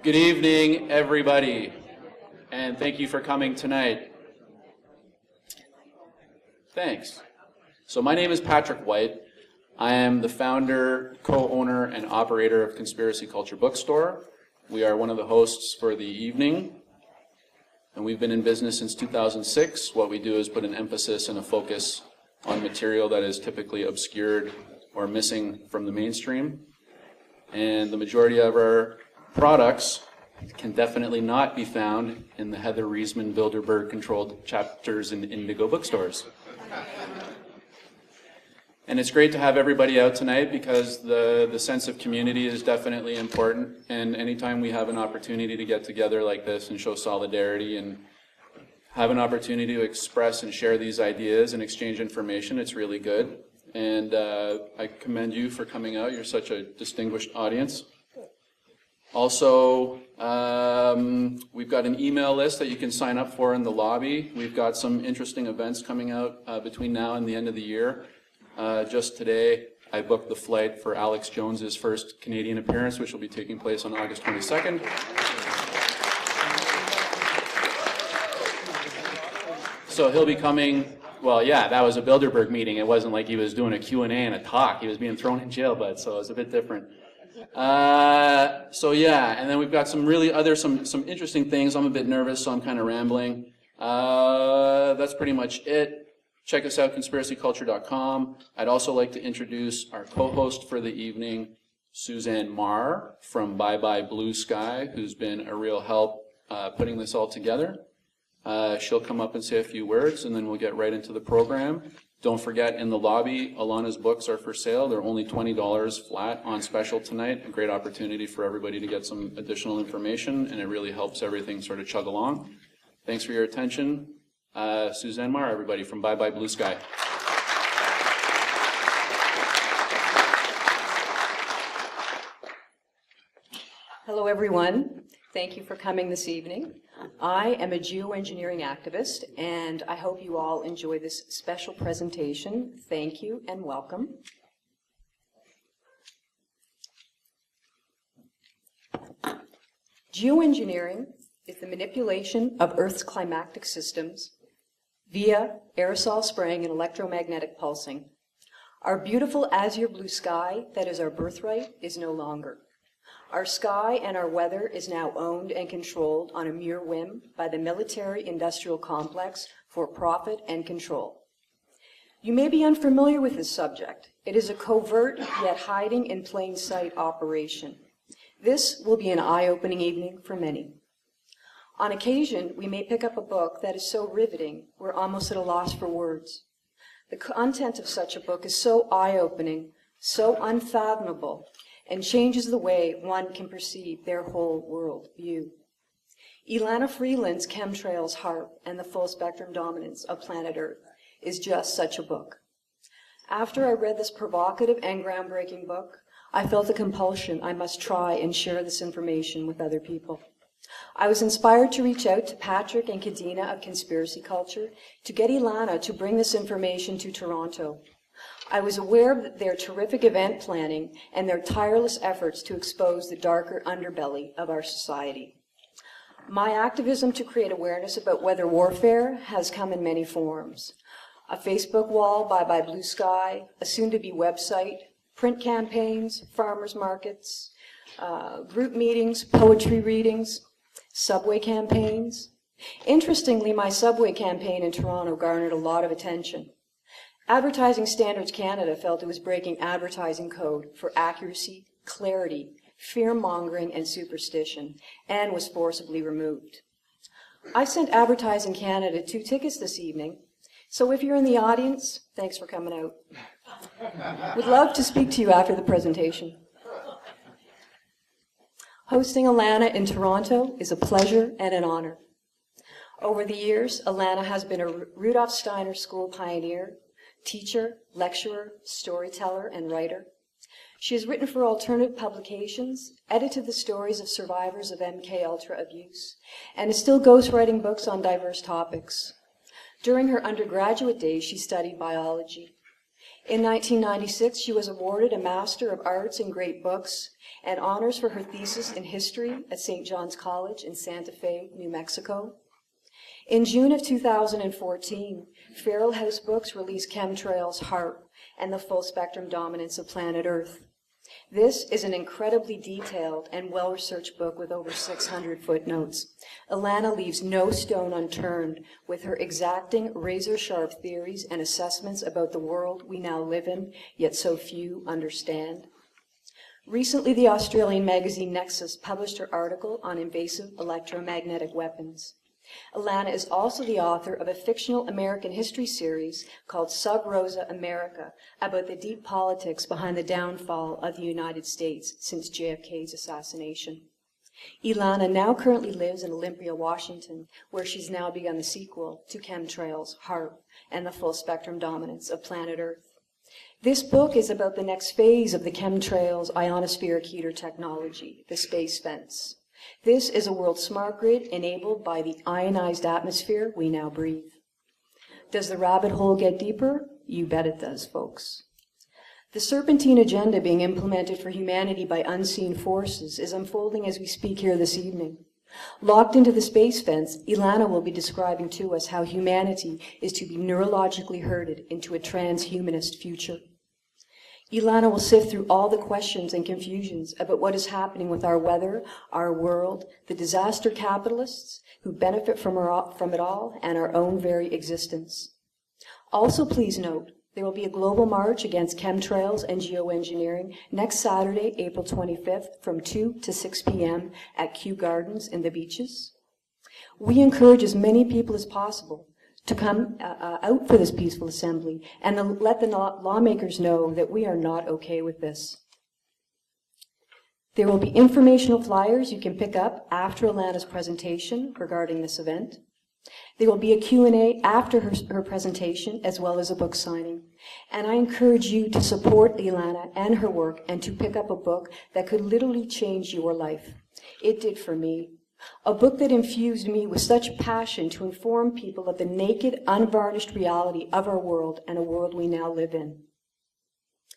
Good evening, everybody, and thank you for coming tonight. Thanks. So my name is Patrick White. I am the founder, co-owner, and operator of Conspiracy Culture Bookstore. We are one of the hosts for the evening, and we've been in business since 2006. What we do is put an emphasis and a focus on material that is typically obscured or missing from the mainstream. And the majority of our products can definitely not be found in the Heather Reisman Bilderberg controlled chapters in Indigo bookstores. And it's great to have everybody out tonight because the sense of community is definitely important, and anytime we have an opportunity to get together like this and show solidarity and have an opportunity to express and share these ideas and exchange information, it's really good. And I commend you for coming out. You're such a distinguished audience. Also, we've got an email list that you can sign up for in the lobby. We've got some interesting events coming out between now and the end of the year. Just today, I booked the flight for Alex Jones's first Canadian appearance, which will be taking place on August 22nd. So he'll be coming. Well, yeah, that was a Bilderberg meeting. It wasn't like he was doing a Q&A and a talk. He was being thrown in jail, but so it was a bit different. So yeah, and then we've got some interesting things. I'm a bit nervous, so I'm kind of rambling. That's pretty much it. Check us out, conspiracyculture.com. I'd also like to introduce our co-host for the evening, Suzanne Marr from Bye Bye Blue Sky, who's been a real help putting this all together. She'll come up and say a few words, and then we'll get right into the program. Don't forget, in the lobby, Elana's books are for sale. They're only $20 flat on special tonight. A great opportunity for everybody to get some additional information, and it really helps everything sort of chug along. Thanks for your attention. Suzanne Marr, everybody, from Bye Bye Blue Sky. Hello, everyone. Thank you for coming this evening. I am a geoengineering activist, and I hope you all enjoy this special presentation. Thank you and welcome. Geoengineering is the manipulation of Earth's climatic systems via aerosol spraying and electromagnetic pulsing. Our beautiful azure blue sky, that is our birthright, is no longer. Our sky and our weather is now owned and controlled on a mere whim by the military-industrial complex for profit and control. You may be unfamiliar with this subject. It is a covert yet hiding in plain sight operation. This will be an eye-opening evening for many. On occasion, we may pick up a book that is so riveting we're almost at a loss for words. The content of such a book is so eye-opening, so unfathomable, and changes the way one can perceive their whole world view. Elana Freeland's Chemtrails, Harp, and the Full Spectrum Dominance of Planet Earth is just such a book. After I read this provocative and groundbreaking book, I felt a compulsion I must try and share this information with other people. I was inspired to reach out to Patrick and Kadena of Conspiracy Culture to get Elana to bring this information to Toronto. I was aware of their terrific event planning and their tireless efforts to expose the darker underbelly of our society. My activism to create awareness about weather warfare has come in many forms. A Facebook wall, Bye Bye Blue Sky, a soon-to-be website, print campaigns, farmers markets, group meetings, poetry readings, subway campaigns. Interestingly, my subway campaign in Toronto garnered a lot of attention. Advertising Standards Canada felt it was breaking advertising code for accuracy, clarity, fear-mongering, and superstition, and was forcibly removed. I sent Advertising Canada 2 tickets this evening, so if you're in the audience, thanks for coming out. Would love to speak to you after the presentation. Hosting Elana in Toronto is a pleasure and an honor. Over the years, Elana has been a Rudolf Steiner School pioneer, teacher, lecturer, storyteller, and writer. She has written for alternative publications, edited the stories of survivors of MK Ultra abuse, and is still ghostwriting books on diverse topics. During her undergraduate days, she studied biology. In 1996, she was awarded a Master of Arts in Great Books and honors for her thesis in history at St. John's College in Santa Fe, New Mexico. In June of 2014, Feral House Books released Chemtrails, HAARP, and the Full Spectrum Dominance of Planet Earth. This is an incredibly detailed and well-researched book with over 600 footnotes. Elana leaves no stone unturned with her exacting, razor-sharp theories and assessments about the world we now live in, yet so few understand. Recently, the Australian magazine Nexus published her article on invasive electromagnetic weapons. Elana is also the author of a fictional American history series called Sub Rosa America, about the deep politics behind the downfall of the United States since JFK's assassination. Elana now currently lives in Olympia, Washington, where she's now begun the sequel to Chemtrails, HAARP, and the Full Spectrum Dominance of Planet Earth. This book is about the next phase of the chemtrails ionospheric heater technology, the space fence. This is a world smart grid enabled by the ionized atmosphere we now breathe. Does the rabbit hole get deeper? You bet it does, folks. The serpentine agenda being implemented for humanity by unseen forces is unfolding as we speak here this evening. Locked into the space fence, Elana will be describing to us how humanity is to be neurologically herded into a transhumanist future. Elana will sift through all the questions and confusions about what is happening with our weather, our world, the disaster capitalists who benefit from it all, and our own very existence. Also, please note, there will be a global march against chemtrails and geoengineering next Saturday, April 25th, from 2 to 6 p.m. at Kew Gardens in the Beaches. We encourage as many people as possible to come out for this peaceful assembly and let the lawmakers know that we are not okay with this. There will be informational flyers you can pick up after Elana's presentation regarding this event. There will be a Q&A after her presentation, as well as a book signing. And I encourage you to support Elana and her work and to pick up a book that could literally change your life. It did for me. A book that infused me with such passion to inform people of the naked, unvarnished reality of our world and a world we now live in.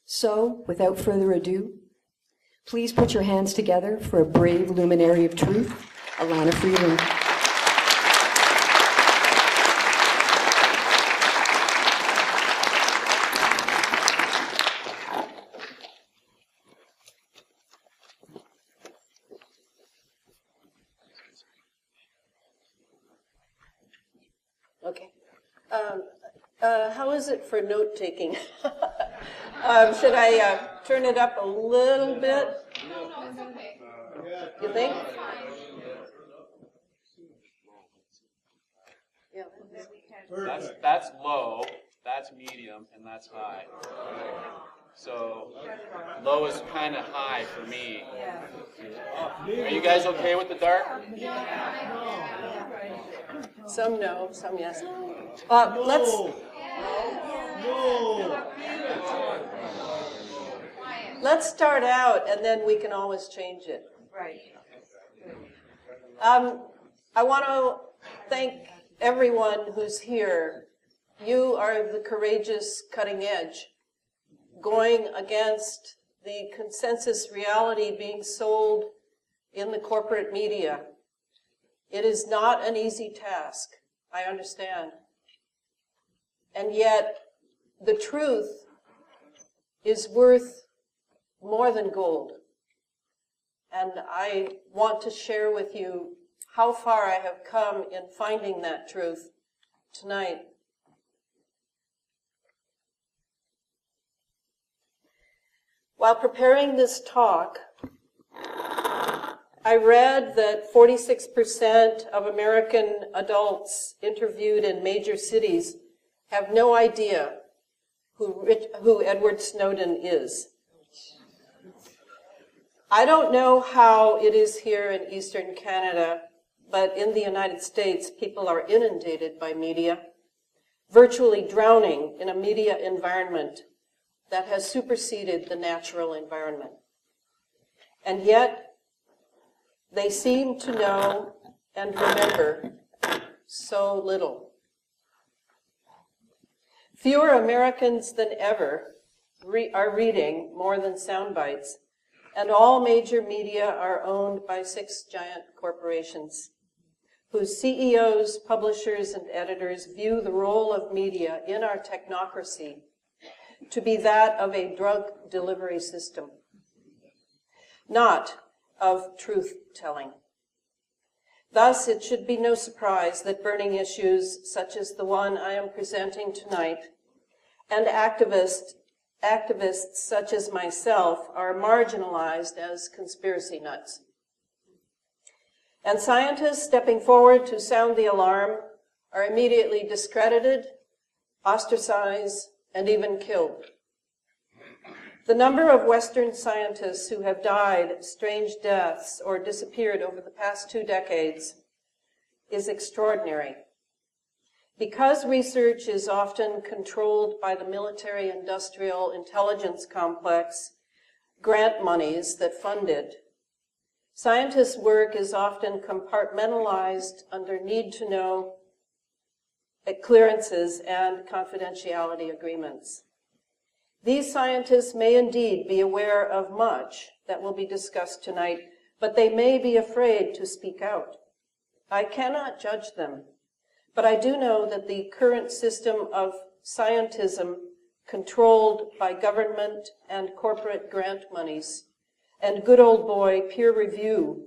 So, without further ado, please put your hands together for a brave luminary of truth, Elana Freeland. Okay. How is it for note-taking? Should I turn it up a little bit? You think? Yeah. That's low, that's medium, and that's high. So low is kind of high for me. Are you guys okay with the dark? Some no, some yes. Let's. Let's start out, and then we can always change it. Right. I want to thank everyone who's here. You are the courageous cutting edge, going against the consensus reality being sold in the corporate media. It is not an easy task, I understand. And yet, the truth is worth more than gold. And I want to share with you how far I have come in finding that truth tonight. While preparing this talk, I read that 46% of American adults interviewed in major cities have no idea who Edward Snowden is. I don't know how it is here in Eastern Canada, but in the United States, people are inundated by media, virtually drowning in a media environment that has superseded the natural environment. And yet, they seem to know and remember so little. Fewer Americans than ever are reading more than sound bites, and all major media are owned by 6 giant corporations, whose CEOs, publishers, and editors view the role of media in our technocracy to be that of a drug delivery system, not of truth-telling. Thus, it should be no surprise that burning issues such as the one I am presenting tonight and activists such as myself are marginalized as conspiracy nuts. And scientists stepping forward to sound the alarm are immediately discredited, ostracized, and even killed. The number of Western scientists who have died strange deaths or disappeared over the past 2 decades is extraordinary. Because research is often controlled by the military-industrial intelligence complex, grant monies that fund it, scientists' work is often compartmentalized under need-to-know clearances and confidentiality agreements. These scientists may indeed be aware of much that will be discussed tonight, but they may be afraid to speak out. I cannot judge them, but I do know that the current system of scientism, controlled by government and corporate grant monies, and good old boy peer review,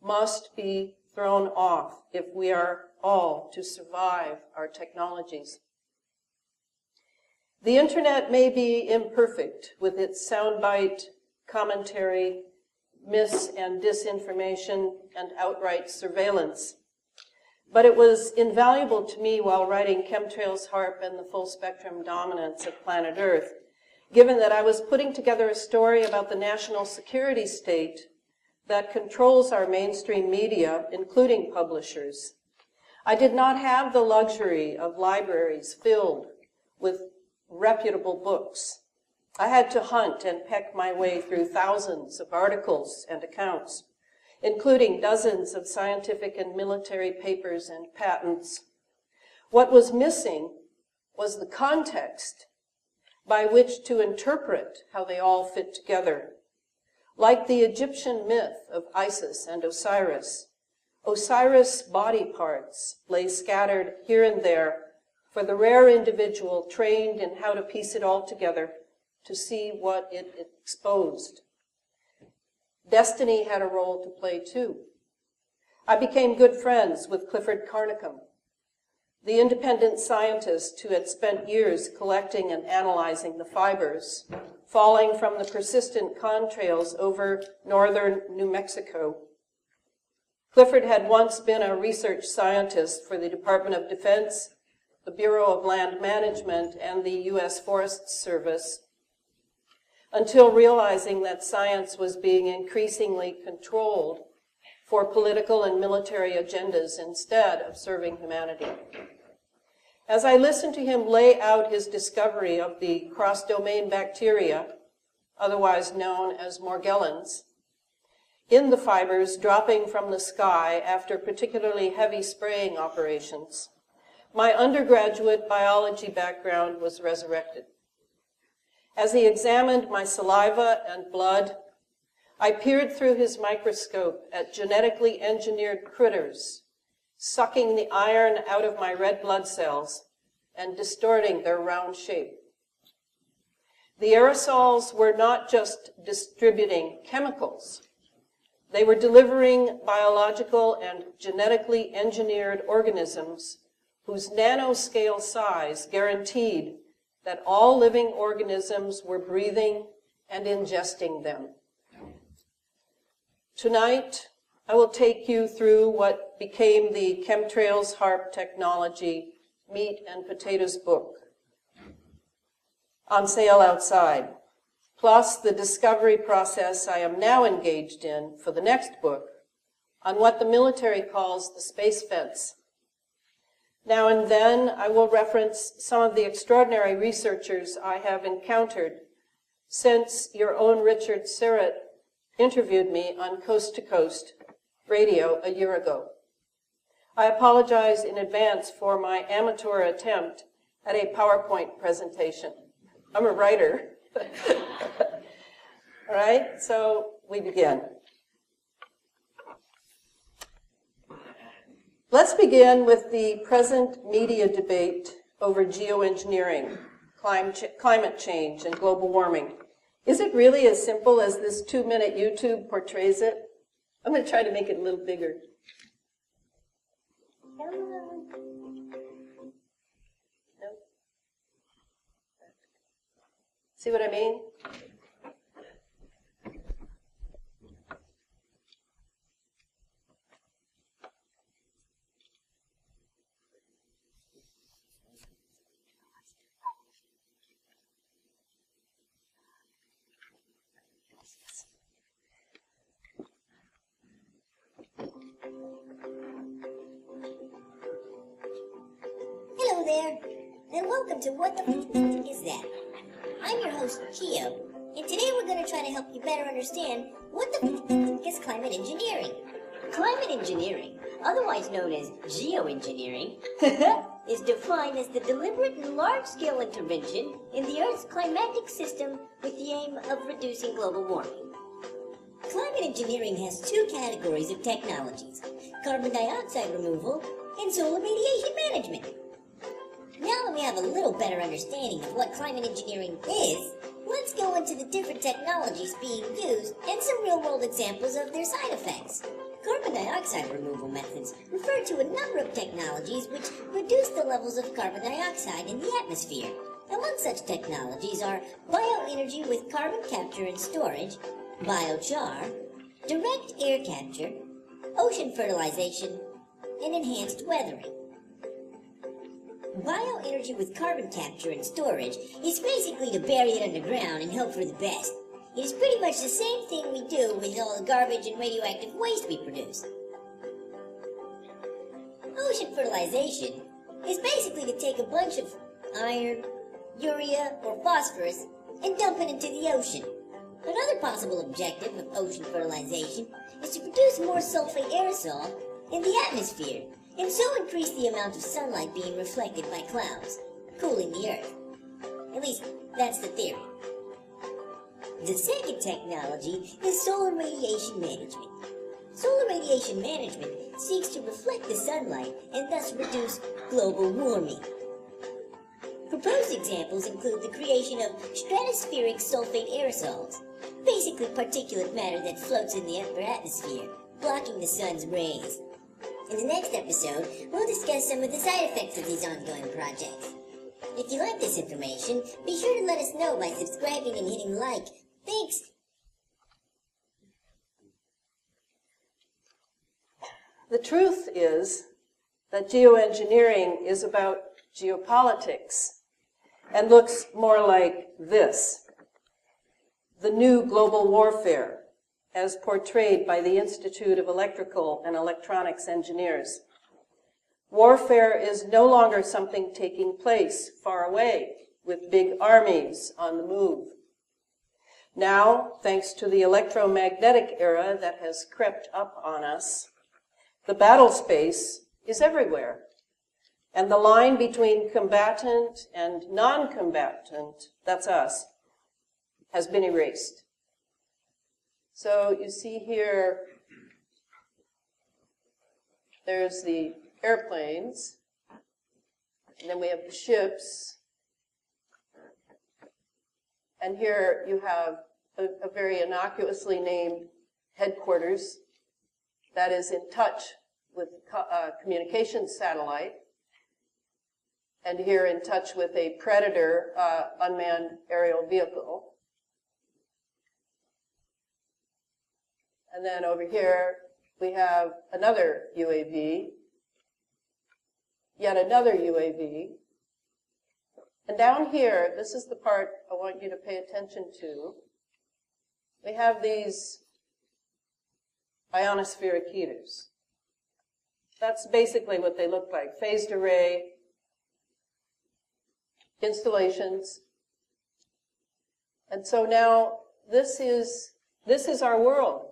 must be thrown off if we are all to survive our technologies. The internet may be imperfect with its soundbite, commentary, mis- and disinformation, and outright surveillance. But it was invaluable to me while writing Chemtrails, HAARP, and the Full Spectrum Dominance of Planet Earth, given that I was putting together a story about the national security state that controls our mainstream media, including publishers. I did not have the luxury of libraries filled with reputable books. I had to hunt and peck my way through thousands of articles and accounts, including dozens of scientific and military papers and patents. What was missing was the context by which to interpret how they all fit together. Like the Egyptian myth of Isis and Osiris, Osiris' body parts lay scattered here and there for the rare individual trained in how to piece it all together to see what it exposed. Destiny had a role to play too. I became good friends with Clifford Carnicom, the independent scientist who had spent years collecting and analyzing the fibers falling from the persistent contrails over northern New Mexico. Clifford had once been a research scientist for the Department of Defense, the Bureau of Land Management, and the U.S. Forest Service, until realizing that science was being increasingly controlled for political and military agendas instead of serving humanity. As I listened to him lay out his discovery of the cross-domain bacteria, otherwise known as Morgellons, in the fibers dropping from the sky after particularly heavy spraying operations, my undergraduate biology background was resurrected. As he examined my saliva and blood, I peered through his microscope at genetically engineered critters, sucking the iron out of my red blood cells and distorting their round shape. The aerosols were not just distributing chemicals. They were delivering biological and genetically engineered organisms whose nanoscale size guaranteed that all living organisms were breathing and ingesting them. Tonight, I will take you through what became the Chemtrails HAARP Technology Meat and Potatoes book, on sale outside, plus the discovery process I am now engaged in for the next book on what the military calls the space fence. Now and then, I will reference some of the extraordinary researchers I have encountered since your own Richard Syrett interviewed me on Coast to Coast radio a year ago. I apologize in advance for my amateur attempt at a PowerPoint presentation. I'm a writer. All right, so we begin. Let's begin with the present media debate over geoengineering, climate change, and global warming. Is it really as simple as this 2-minute YouTube portrays it? I'm going to try to make it a little bigger. No? See what I mean? Hello there, and welcome to What the F Is That? I'm your host, Geo, and today we're going to try to help you better understand what the f is climate engineering. Climate engineering, otherwise known as geoengineering, is defined as the deliberate and large-scale intervention in the Earth's climatic system with the aim of reducing global warming. Climate engineering has two categories of technologies: carbon dioxide removal and solar radiation management. Now that we have a little better understanding of what climate engineering is, let's go into the different technologies being used and some real-world examples of their side effects. Carbon dioxide removal methods refer to a number of technologies which reduce the levels of carbon dioxide in the atmosphere. Among such technologies are bioenergy with carbon capture and storage, biochar, direct air capture, ocean fertilization, and enhanced weathering. Bioenergy with carbon capture and storage is basically to bury it underground and hope for the best. It is pretty much the same thing we do with all the garbage and radioactive waste we produce. Ocean fertilization is basically to take a bunch of iron, urea, or phosphorus and dump it into the ocean. Another possible objective of ocean fertilization is to produce more sulfate aerosol in the atmosphere, and so increase the amount of sunlight being reflected by clouds, cooling the Earth. At least, that's the theory. The second technology is solar radiation management. Solar radiation management seeks to reflect the sunlight and thus reduce global warming. Proposed examples include the creation of stratospheric sulfate aerosols, basically particulate matter that floats in the upper atmosphere, blocking the sun's rays. In the next episode, we'll discuss some of the side effects of these ongoing projects. If you like this information, be sure to let us know by subscribing and hitting like. Thanks! The truth is that geoengineering is about geopolitics and looks more like this: the new global warfare, as portrayed by the Institute of Electrical and Electronics Engineers. Warfare is no longer something taking place far away with big armies on the move. Now, thanks to the electromagnetic era that has crept up on us, the battle space is everywhere, and the line between combatant and non-combatant, that's us, has been erased. So you see here, there's the airplanes, and then we have the ships, and here you have a very innocuously named headquarters that is in touch with communications satellite, and here in touch with a Predator unmanned aerial vehicle. And then over here, we have another UAV, yet another UAV. And down here, this is the part I want you to pay attention to. We have these ionospheric heaters. That's basically what they look like: phased array installations. And so now this is our world.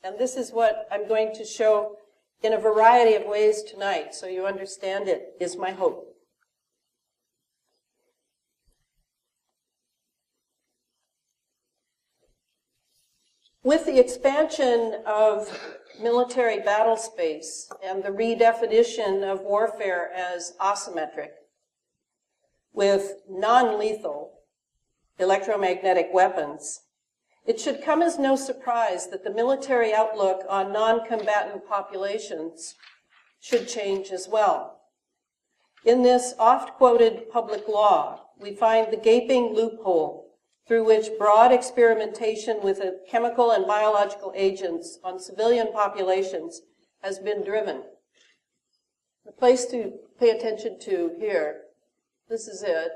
And this is what I'm going to show in a variety of ways tonight, so you understand it, is my hope. With the expansion of military battle space and the redefinition of warfare as asymmetric, with non-lethal electromagnetic weapons, it should come as no surprise that the military outlook on non-combatant populations should change as well. In this oft-quoted public law, we find the gaping loophole through which broad experimentation with chemical and biological agents on civilian populations has been driven. The place to pay attention to here, this is it.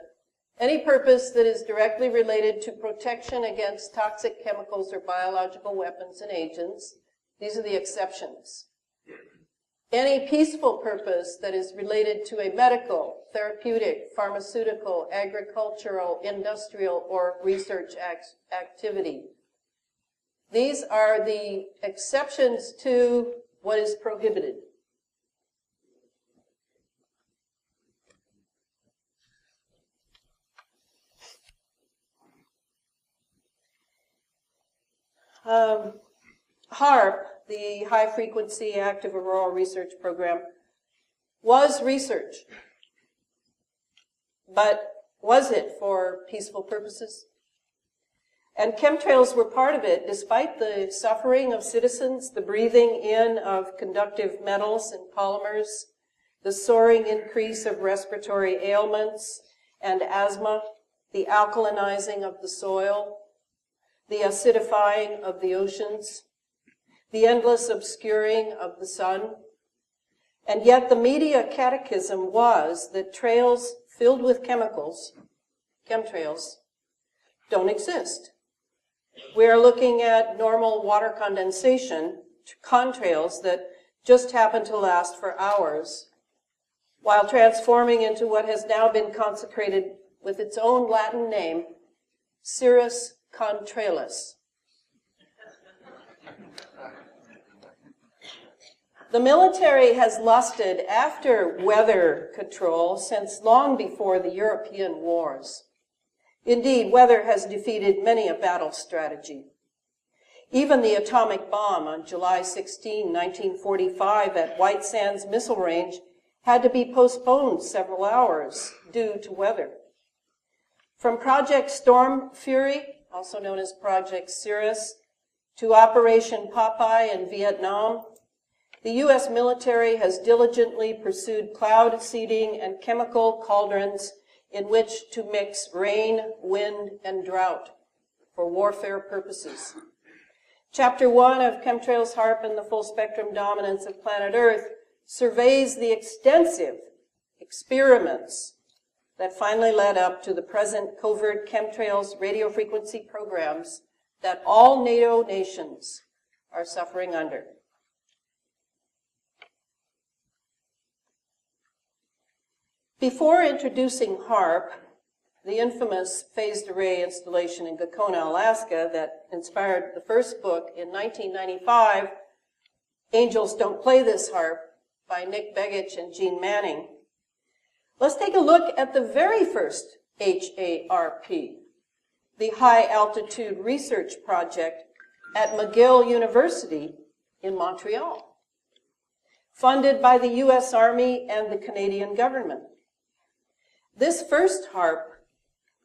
Any purpose that is directly related to protection against toxic chemicals or biological weapons and agents, these are the exceptions. Any peaceful purpose that is related to a medical, therapeutic, pharmaceutical, agricultural, industrial, or research activity. These are the exceptions to what is prohibited. HAARP, the High Frequency Active Auroral Research Program, was research. But was it for peaceful purposes? And chemtrails were part of it, despite the suffering of citizens, the breathing in of conductive metals and polymers, the soaring increase of respiratory ailments and asthma, the alkalinizing of the soil, the acidifying of the oceans, the endless obscuring of the sun. And yet the media catechism was that trails filled with chemicals, chemtrails, don't exist. We are looking at normal water condensation, contrails that just happen to last for hours, while transforming into what has now been consecrated with its own Latin name, cirrus contralis. The military has lusted after weather control since long before the European wars. Indeed, weather has defeated many a battle strategy. Even the atomic bomb on July 16, 1945 at White Sands Missile Range had to be postponed several hours due to weather. From Project Storm Fury, also known as Project Cirrus, to Operation Popeye in Vietnam, the U.S. military has diligently pursued cloud seeding and chemical cauldrons in which to mix rain, wind, and drought for warfare purposes. Chapter 1 of Chemtrails, HAARP, and the Full Spectrum Dominance of Planet Earth surveys the extensive experiments that finally led up to the present covert chemtrails radio frequency programs that all NATO nations are suffering under. Before introducing HAARP, the infamous phased array installation in Gakona, Alaska, that inspired the first book in 1995, Angels Don't Play This HAARP, by Nick Begich and Gene Manning, let's take a look at the very first HAARP, the High Altitude Research Project at McGill University in Montreal, funded by the U.S. Army and the Canadian government. This first HAARP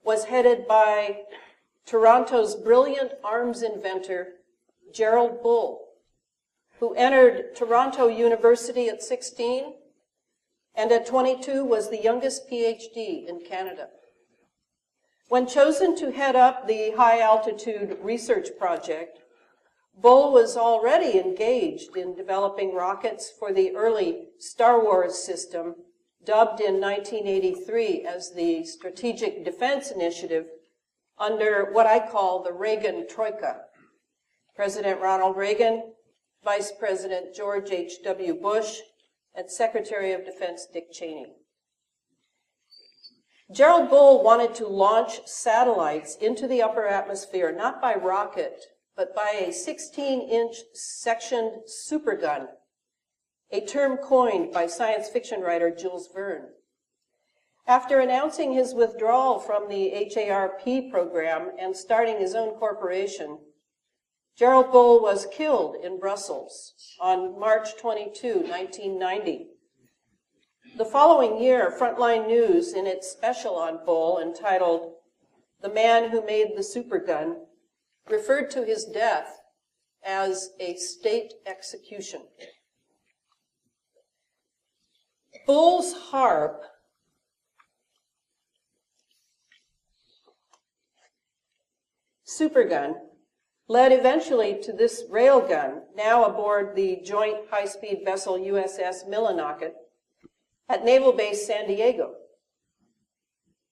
was headed by Toronto's brilliant arms inventor, Gerald Bull, who entered Toronto University at 16 and at 22 was the youngest PhD in Canada. When chosen to head up the High Altitude Research Project, Bull was already engaged in developing rockets for the early Star Wars system, dubbed in 1983 as the Strategic Defense Initiative, under what I call the Reagan Troika. President Ronald Reagan, Vice President George H.W. Bush, and Secretary of Defense Dick Cheney. Gerald Bull wanted to launch satellites into the upper atmosphere, not by rocket, but by a 16-inch sectioned supergun, a term coined by science fiction writer Jules Verne. After announcing his withdrawal from the HAARP program and starting his own corporation, Gerald Bull was killed in Brussels on March 22, 1990. The following year, Frontline News, in its special on Bull entitled "The Man Who Made the Supergun," referred to his death as a state execution. Bull's harp supergun led eventually to this railgun, now aboard the joint high-speed vessel USS Millinocket at Naval Base San Diego.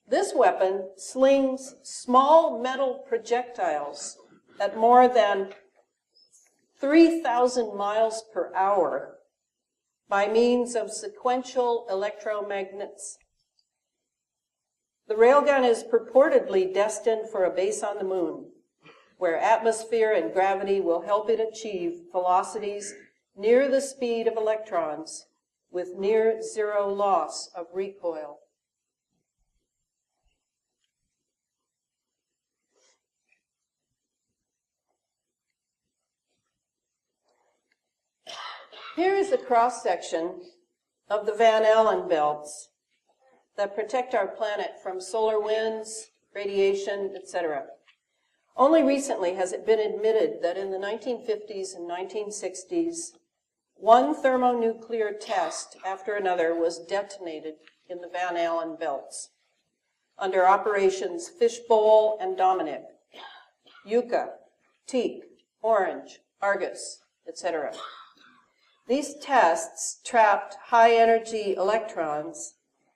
This weapon slings small metal projectiles at more than 3,000 miles per hour by means of sequential electromagnets. The railgun is purportedly destined for a base on the moon, where atmosphere and gravity will help it achieve velocities near the speed of electrons with near zero loss of recoil. Here is a cross-section of the Van Allen belts that protect our planet from solar winds, radiation, etc. Only recently has it been admitted that in the 1950s and 1960s, one thermonuclear test after another was detonated in the Van Allen belts under operations Fishbowl and Dominic, Yucca, Teak, Orange, Argus, etc. These tests trapped high-energy electrons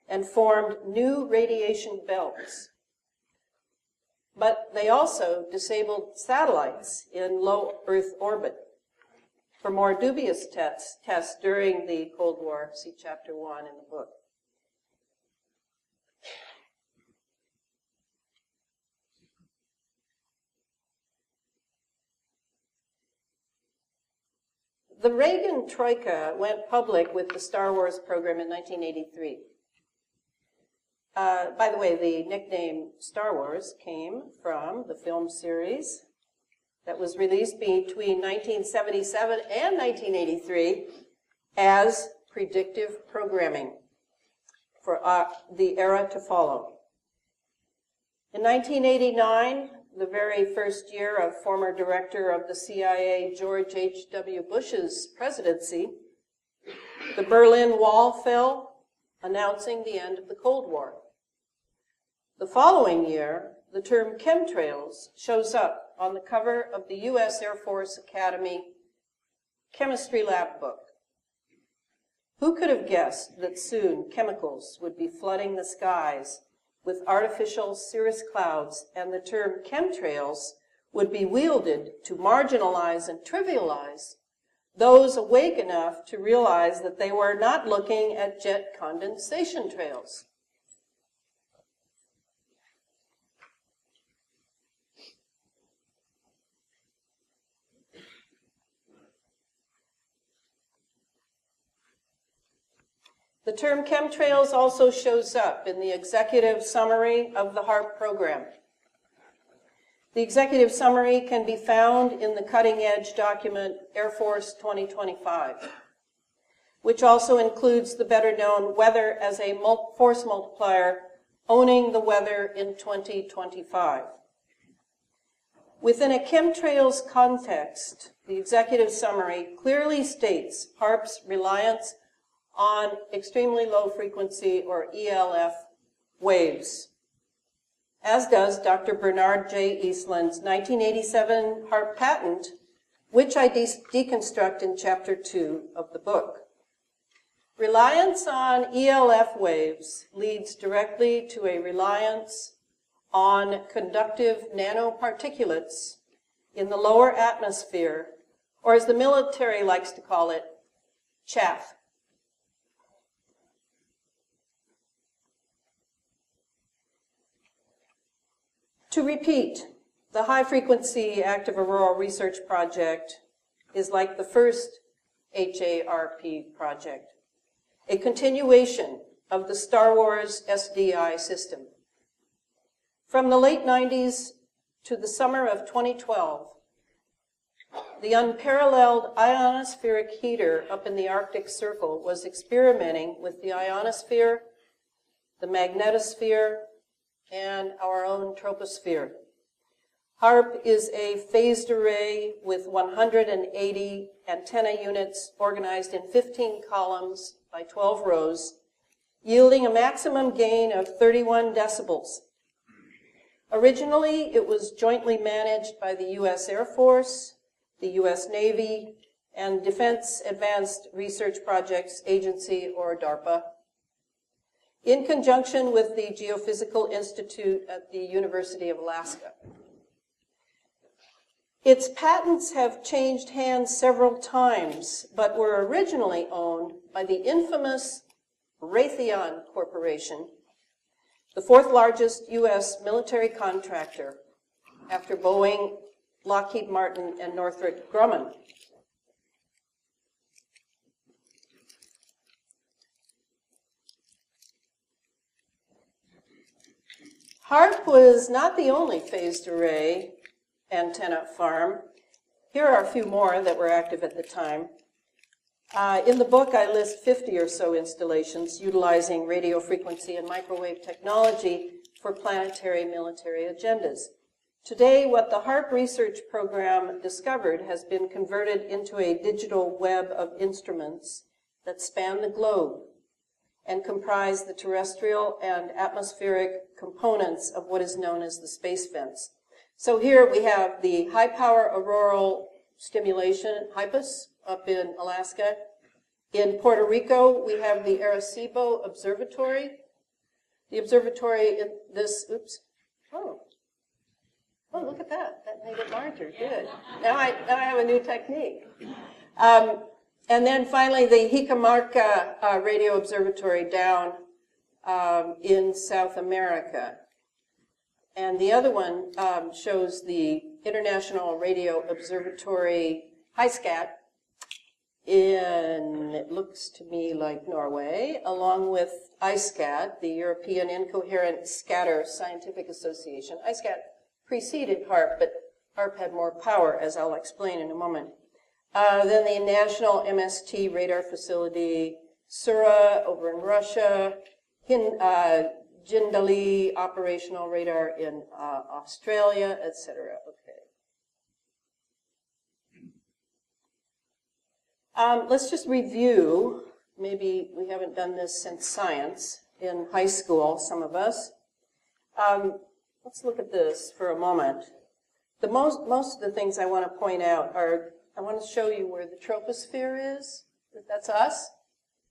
and formed new radiation belts. But they also disabled satellites in low Earth orbit. For more dubious tests during the Cold War, see Chapter 1 in the book. The Reagan Troika went public with the Star Wars program in 1983. By the way, the nickname Star Wars came from the film series that was released between 1977 and 1983 as predictive programming for the era to follow. In 1989, the very first year of former director of the CIA George H.W. Bush's presidency, the Berlin Wall fell, announcing the end of the Cold War. The following year, the term chemtrails shows up on the cover of the U.S. Air Force Academy chemistry lab book. Who could have guessed that soon chemicals would be flooding the skies with artificial cirrus clouds, and the term chemtrails would be wielded to marginalize and trivialize those awake enough to realize that they were not looking at jet condensation trails. The term chemtrails also shows up in the executive summary of the HARP program. The executive summary can be found in the cutting-edge document Air Force 2025, which also includes the better-known weather as a force multiplier, owning the weather in 2025. Within a chemtrails context, the executive summary clearly states HARP's reliance on extremely low frequency, or ELF, waves, as does Dr. Bernard J. Eastland's 1987 HARP patent, which I deconstruct in Chapter 2 of the book. Reliance on ELF waves leads directly to a reliance on conductive nanoparticulates in the lower atmosphere, or as the military likes to call it, chaff. To repeat, the High-Frequency Active Auroral Research Project is like the first HARP project, a continuation of the Star Wars SDI system. From the late 90s to the summer of 2012, the unparalleled ionospheric heater up in the Arctic Circle was experimenting with the ionosphere, the magnetosphere, and our own troposphere. HARP is a phased array with 180 antenna units organized in 15 columns by 12 rows, yielding a maximum gain of 31 decibels. Originally, it was jointly managed by the U.S. Air Force, the U.S. Navy, and Defense Advanced Research Projects Agency, or DARPA, in conjunction with the Geophysical Institute at the University of Alaska. Its patents have changed hands several times, but were originally owned by the infamous Raytheon Corporation, the fourth largest U.S. military contractor after Boeing, Lockheed Martin, and Northrop Grumman. HARP was not the only phased array antenna farm. Here are a few more that were active at the time. In the book, I list 50 or so installations utilizing radio frequency and microwave technology for planetary military agendas. Today, what the HARP research program discovered has been converted into a digital web of instruments that span the globe and comprise the terrestrial and atmospheric components of what is known as the space fence. So here we have the high-power auroral stimulation, HIPAS, up in Alaska. In Puerto Rico, we have the Arecibo Observatory. The observatory in this, oh, look at that. That made it larger, good. Now I have a new technique. And then finally, the Jicamarca Radio Observatory down in South America. And the other one shows the International Radio Observatory, HISCAT, in, it looks to me like Norway, along with ISCAT, the European Incoherent Scatter Scientific Association. ISCAT preceded HARP, but HARP had more power, as I'll explain in a moment. Then the National MST Radar Facility, Sura over in Russia, Jindali Operational Radar in Australia, etc. Okay. Let's just review. Maybe we haven't done this since science in high school, some of us. Let's look at this for a moment. Most of the things I want to point out are, I want to show you where the troposphere is. That's us.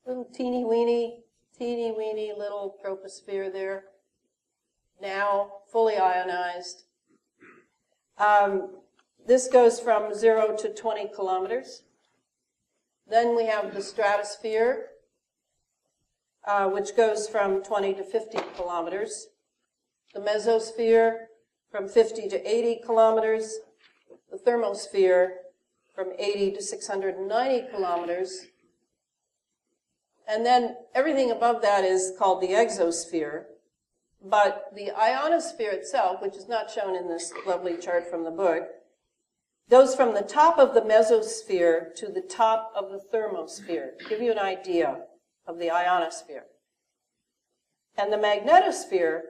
Little teeny weeny little troposphere there. Now fully ionized. This goes from 0 to 20 kilometers. Then we have the stratosphere, which goes from 20 to 50 kilometers. The mesosphere from 50 to 80 kilometers. The thermosphere from 80 to 690 kilometers. And then everything above that is called the exosphere. But the ionosphere itself, which is not shown in this lovely chart from the book, goes from the top of the mesosphere to the top of the thermosphere, to give you an idea of the ionosphere. And the magnetosphere,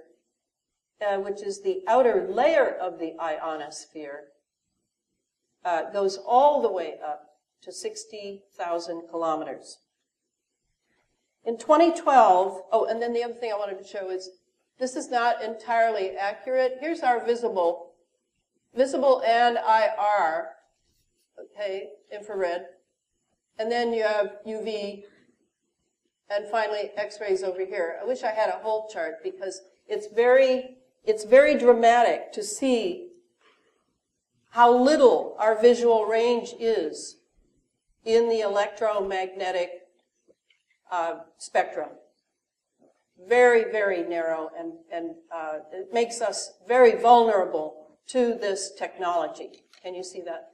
which is the outer layer of the ionosphere, goes all the way up to 60,000 kilometers. In 2012, oh, and then the other thing I wanted to show is, this is not entirely accurate. Here's our visible and IR, okay, infrared. And then you have UV, and finally X-rays over here. I wish I had a whole chart because it's very dramatic to see how little our visual range is in the electromagnetic spectrum. Very, very narrow, and it makes us very vulnerable to this technology. Can you see that?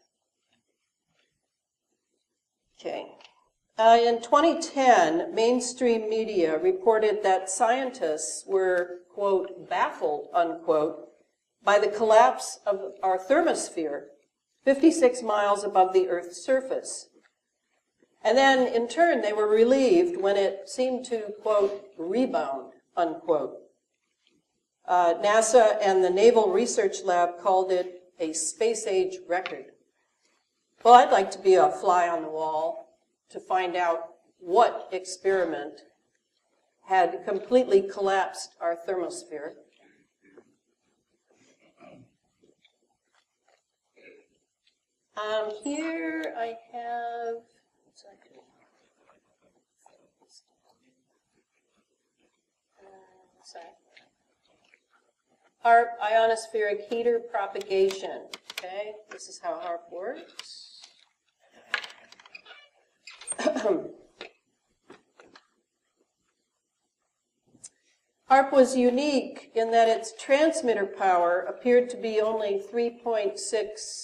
Okay. In 2010, mainstream media reported that scientists were, quote, baffled, unquote, by the collapse of our thermosphere 56 miles above the Earth's surface. And then, in turn, they were relieved when it seemed to, quote, rebound, unquote. NASA and the Naval Research Lab called it a space-age record. Well, I'd like to be a fly on the wall to find out what experiment had completely collapsed our thermosphere. Here I have, HAARP, ionospheric heater propagation. Okay, this is how HAARP works. HAARP was unique in that its transmitter power appeared to be only 3.6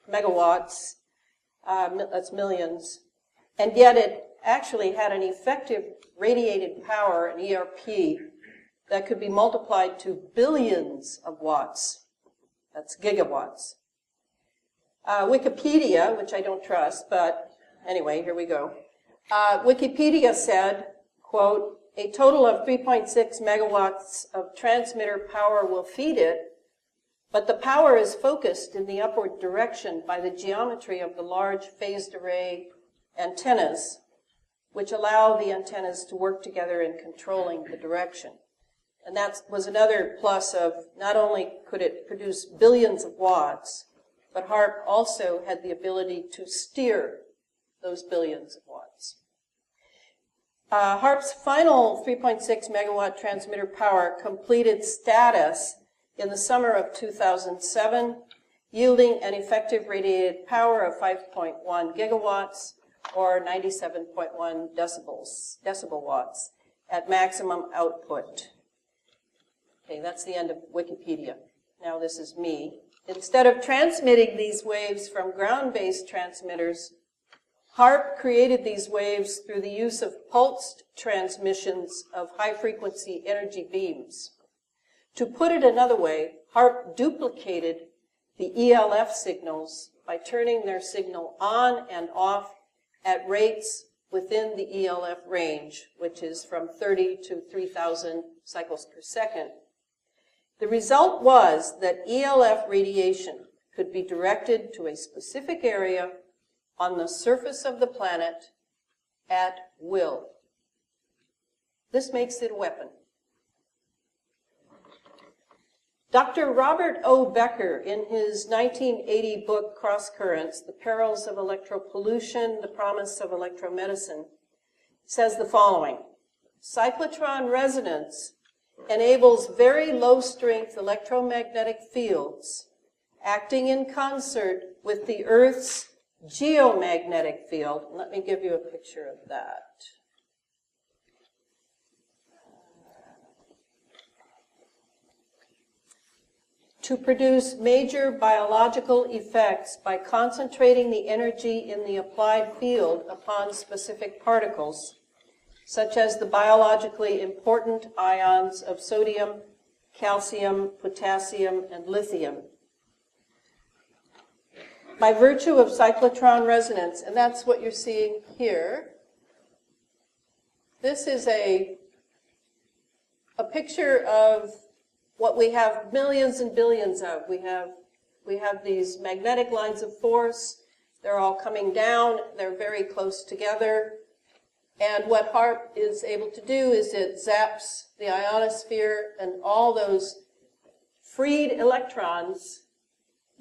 megawatts, that's millions, and yet it actually had an effective radiated power, an ERP, that could be multiplied to billions of watts. That's gigawatts. Wikipedia, which I don't trust, but anyway, here we go. Wikipedia said, quote, a total of 3.6 megawatts of transmitter power will feed it, but the power is focused in the upward direction by the geometry of the large phased array antennas, which allow the antennas to work together in controlling the direction. And that was another plus of not only could it produce billions of watts, but HAARP also had the ability to steer those billions of watts. HAARP's final 3.6 megawatt transmitter power completed status in the summer of 2007, yielding an effective radiated power of 5.1 gigawatts, or 97.1 decibel watts at maximum output. Okay, that's the end of Wikipedia. Now this is me. Instead of transmitting these waves from ground-based transmitters, HAARP created these waves through the use of pulsed transmissions of high-frequency energy beams. To put it another way, HAARP duplicated the ELF signals by turning their signal on and off at rates within the ELF range, which is from 30 to 3,000 cycles per second. The result was that ELF radiation could be directed to a specific area on the surface of the planet at will. This makes it a weapon. Dr. Robert O. Becker, in his 1980 book, Cross Currents, The Perils of Electropollution, The Promise of Electromedicine, says the following: cyclotron resonance enables very low-strength electromagnetic fields acting in concert with the Earth's geomagnetic field. Let me give you a picture of that. To produce major biological effects by concentrating the energy in the applied field upon specific particles, such as the biologically important ions of sodium, calcium, potassium, and lithium. By virtue of cyclotron resonance, and that's what you're seeing here, this is a picture of what we have millions and billions of. We have these magnetic lines of force. They're all coming down. They're very close together. And what HAARP is able to do is it zaps the ionosphere, and all those freed electrons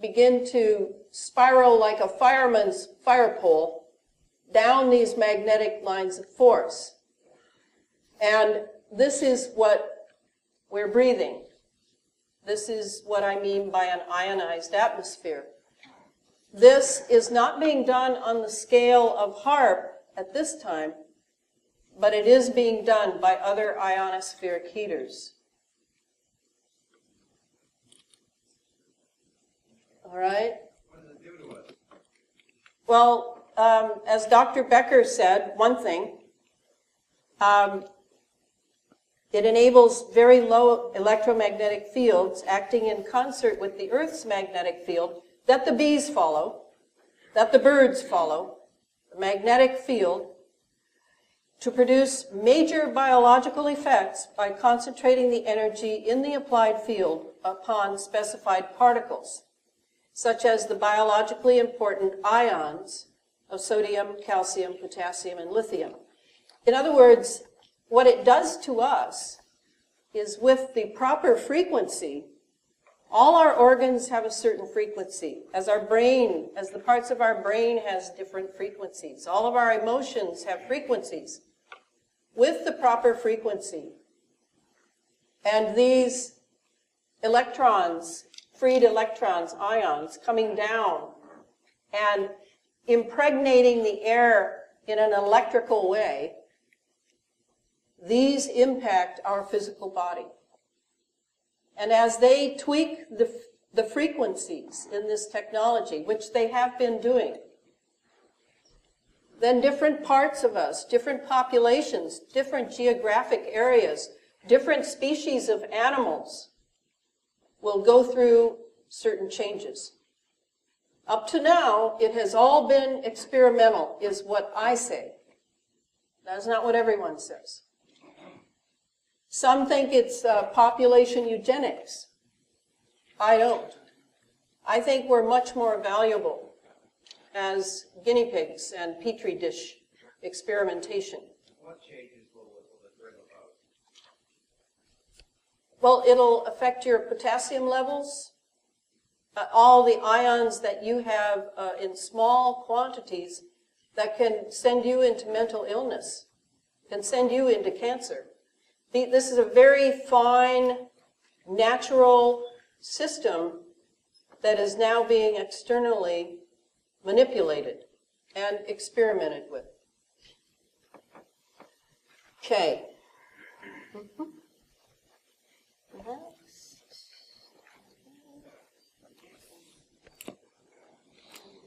begin to spiral like a fireman's fire pole down these magnetic lines of force. And this is what we're breathing. This is what I mean by an ionized atmosphere. This is not being done on the scale of HAARP at this time, but it is being done by other ionospheric heaters. All right? What does it do to us? Well, as Dr. Becker said, one thing, it enables very low electromagnetic fields acting in concert with the Earth's magnetic field that the bees follow, that the birds follow, the magnetic field, to produce major biological effects by concentrating the energy in the applied field upon specified particles, such as the biologically important ions of sodium, calcium, potassium, and lithium. In other words, what it does to us is with the proper frequency, all our organs have a certain frequency. As the parts of our brain has different frequencies. All of our emotions have frequencies. With the proper frequency, and these electrons, freed electrons, ions, coming down and impregnating the air in an electrical way, these impact our physical body. And as they tweak the frequencies in this technology, which they have been doing, then different parts of us, different populations, different geographic areas, different species of animals will go through certain changes. Up to now, it has all been experimental, is what I say. That's not what everyone says. Some think it's population eugenics. I don't. I think we're much more valuable as guinea pigs and petri dish experimentation. What changes will it bring about? Well, it'll affect your potassium levels, all the ions that you have in small quantities that can send you into mental illness, can send you into cancer. This is a very fine, natural system that is now being externally manipulated and experimented with. Okay.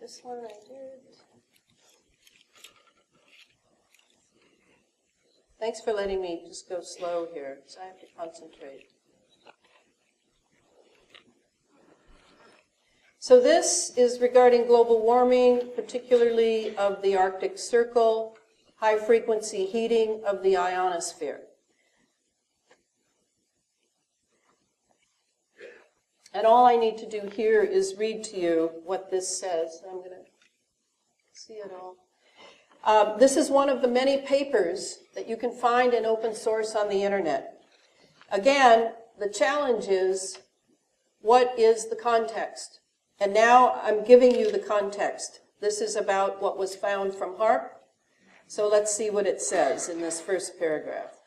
This one I did. Thanks for letting me just go slow here, so I have to concentrate. So this is regarding global warming, particularly of the Arctic Circle, high-frequency heating of the ionosphere. And all I need to do here is read to you what this says. I'm going to see it all. This is one of the many papers that you can find in open source on the internet. Again, the challenge is, what is the context? And now I'm giving you the context. This is about what was found from HAARP. So let's see what it says in this first paragraph.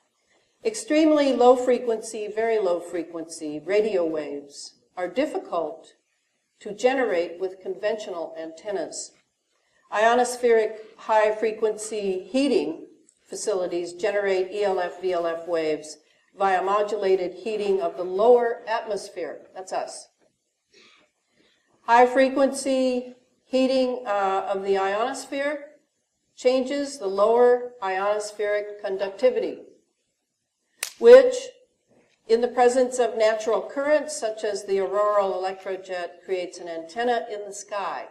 Extremely low frequency, very low frequency radio waves are difficult to generate with conventional antennas. Ionospheric high-frequency heating facilities generate ELF-VLF waves via modulated heating of the lower atmosphere. That's us. High-frequency heating of the ionosphere changes the lower ionospheric conductivity, which, in the presence of natural currents, such as the auroral electrojet, creates an antenna in the sky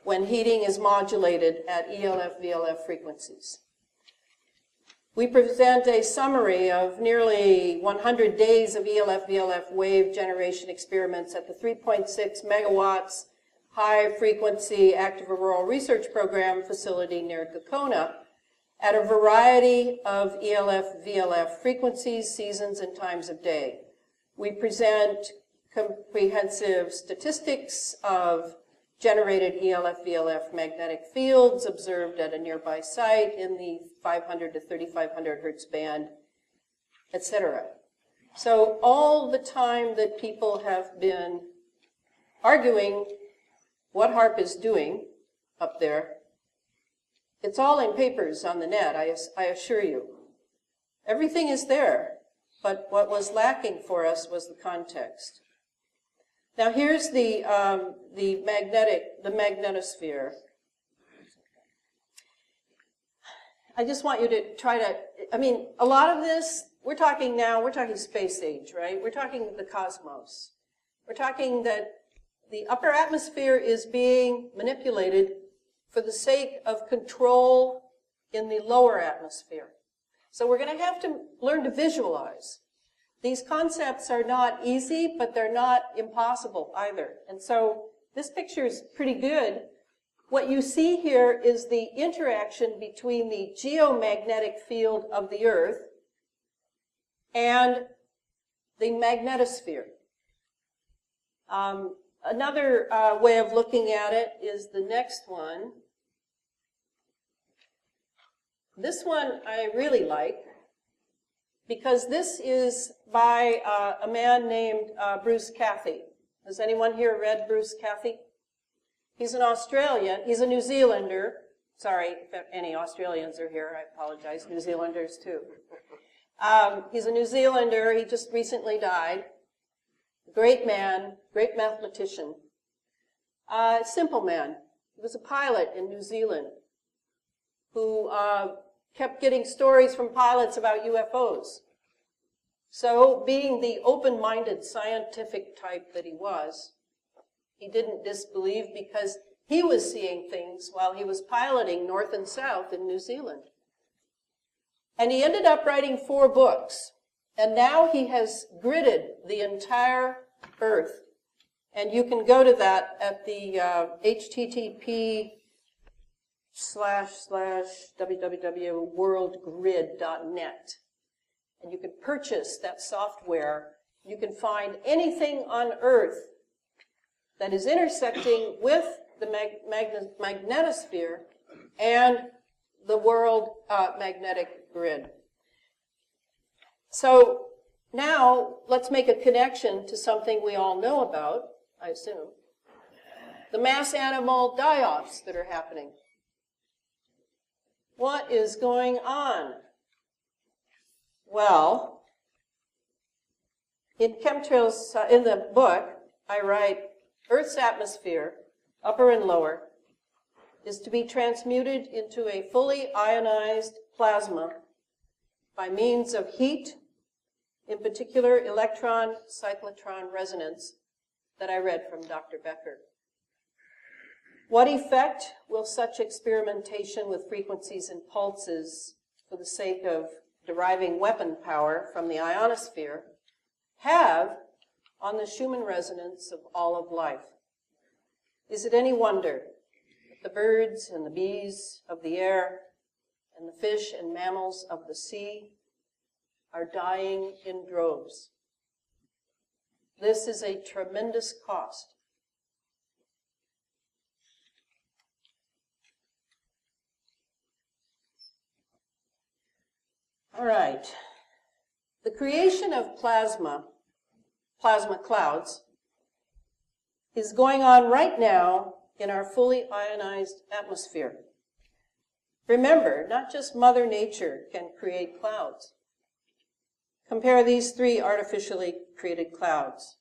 when heating is modulated at ELF-VLF frequencies. We present a summary of nearly 100 days of ELF-VLF wave generation experiments at the 3.6 megawatts high-frequency active auroral research program facility near Gakona at a variety of ELF-VLF frequencies, seasons, and times of day. We present comprehensive statistics of generated ELF-VLF magnetic fields observed at a nearby site in the 500 to 3500 hertz band, etc. So all the time that people have been arguing what HAARP is doing up there, it's all in papers on the net, I assure you. Everything is there, but what was lacking for us was the context. Now here's the magnetosphere. I just want you to try to, I mean, a lot of this, we're talking space age, right? We're talking the cosmos. We're talking that the upper atmosphere is being manipulated for the sake of control in the lower atmosphere. So we're going to have to learn to visualize. These concepts are not easy, but they're not impossible either. And so this picture is pretty good. What you see here is the interaction between the geomagnetic field of the Earth and the magnetosphere. Another way of looking at it is the next one. This one I really like because this is by a man named Bruce Cathy. Has anyone here read Bruce Cathy? He's an Australian. He's a New Zealander. Sorry if any Australians are here. I apologize. New Zealanders too. He's a New Zealander. He just recently died. Great man, great mathematician. Simple man. He was a pilot in New Zealand who kept getting stories from pilots about UFOs. So, being the open-minded scientific type that he was, he didn't disbelieve because he was seeing things while he was piloting north and south in New Zealand. And he ended up writing 4 books. And now he has gridded the entire Earth. And you can go to that at the http://www.worldgrid.net. And you can purchase that software. You can find anything on Earth that is intersecting with the magnetosphere and the world magnetic grid. So now let's make a connection to something we all know about, I assume. The mass animal die-offs that are happening. What is going on? Well, in chemtrails, in the book, I write, Earth's atmosphere, upper and lower, is to be transmuted into a fully ionized plasma by means of heat, in particular electron-cyclotron resonance that I read from Dr. Becker. What effect will such experimentation with frequencies and pulses for the sake of deriving weapon power from the ionosphere have on the Schumann resonance of all of life? Is it any wonder that the birds and the bees of the air and the fish and mammals of the sea are dying in droves? This is a tremendous cost. All right. The creation of plasma clouds, is going on right now in our fully ionized atmosphere. Remember, not just Mother Nature can create clouds. Compare these 3 artificially created clouds.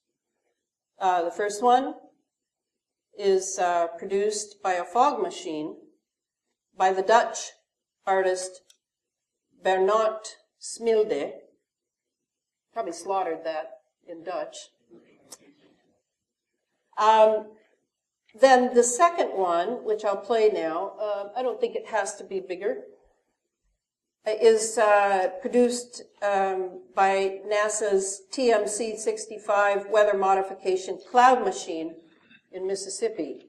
The first one is produced by a fog machine by the Dutch artist Bernard Smilde. Probably slaughtered that in Dutch. Then the second one, which I'll play now, I don't think it has to be bigger, is produced by NASA's TMC-65 weather modification cloud machine in Mississippi.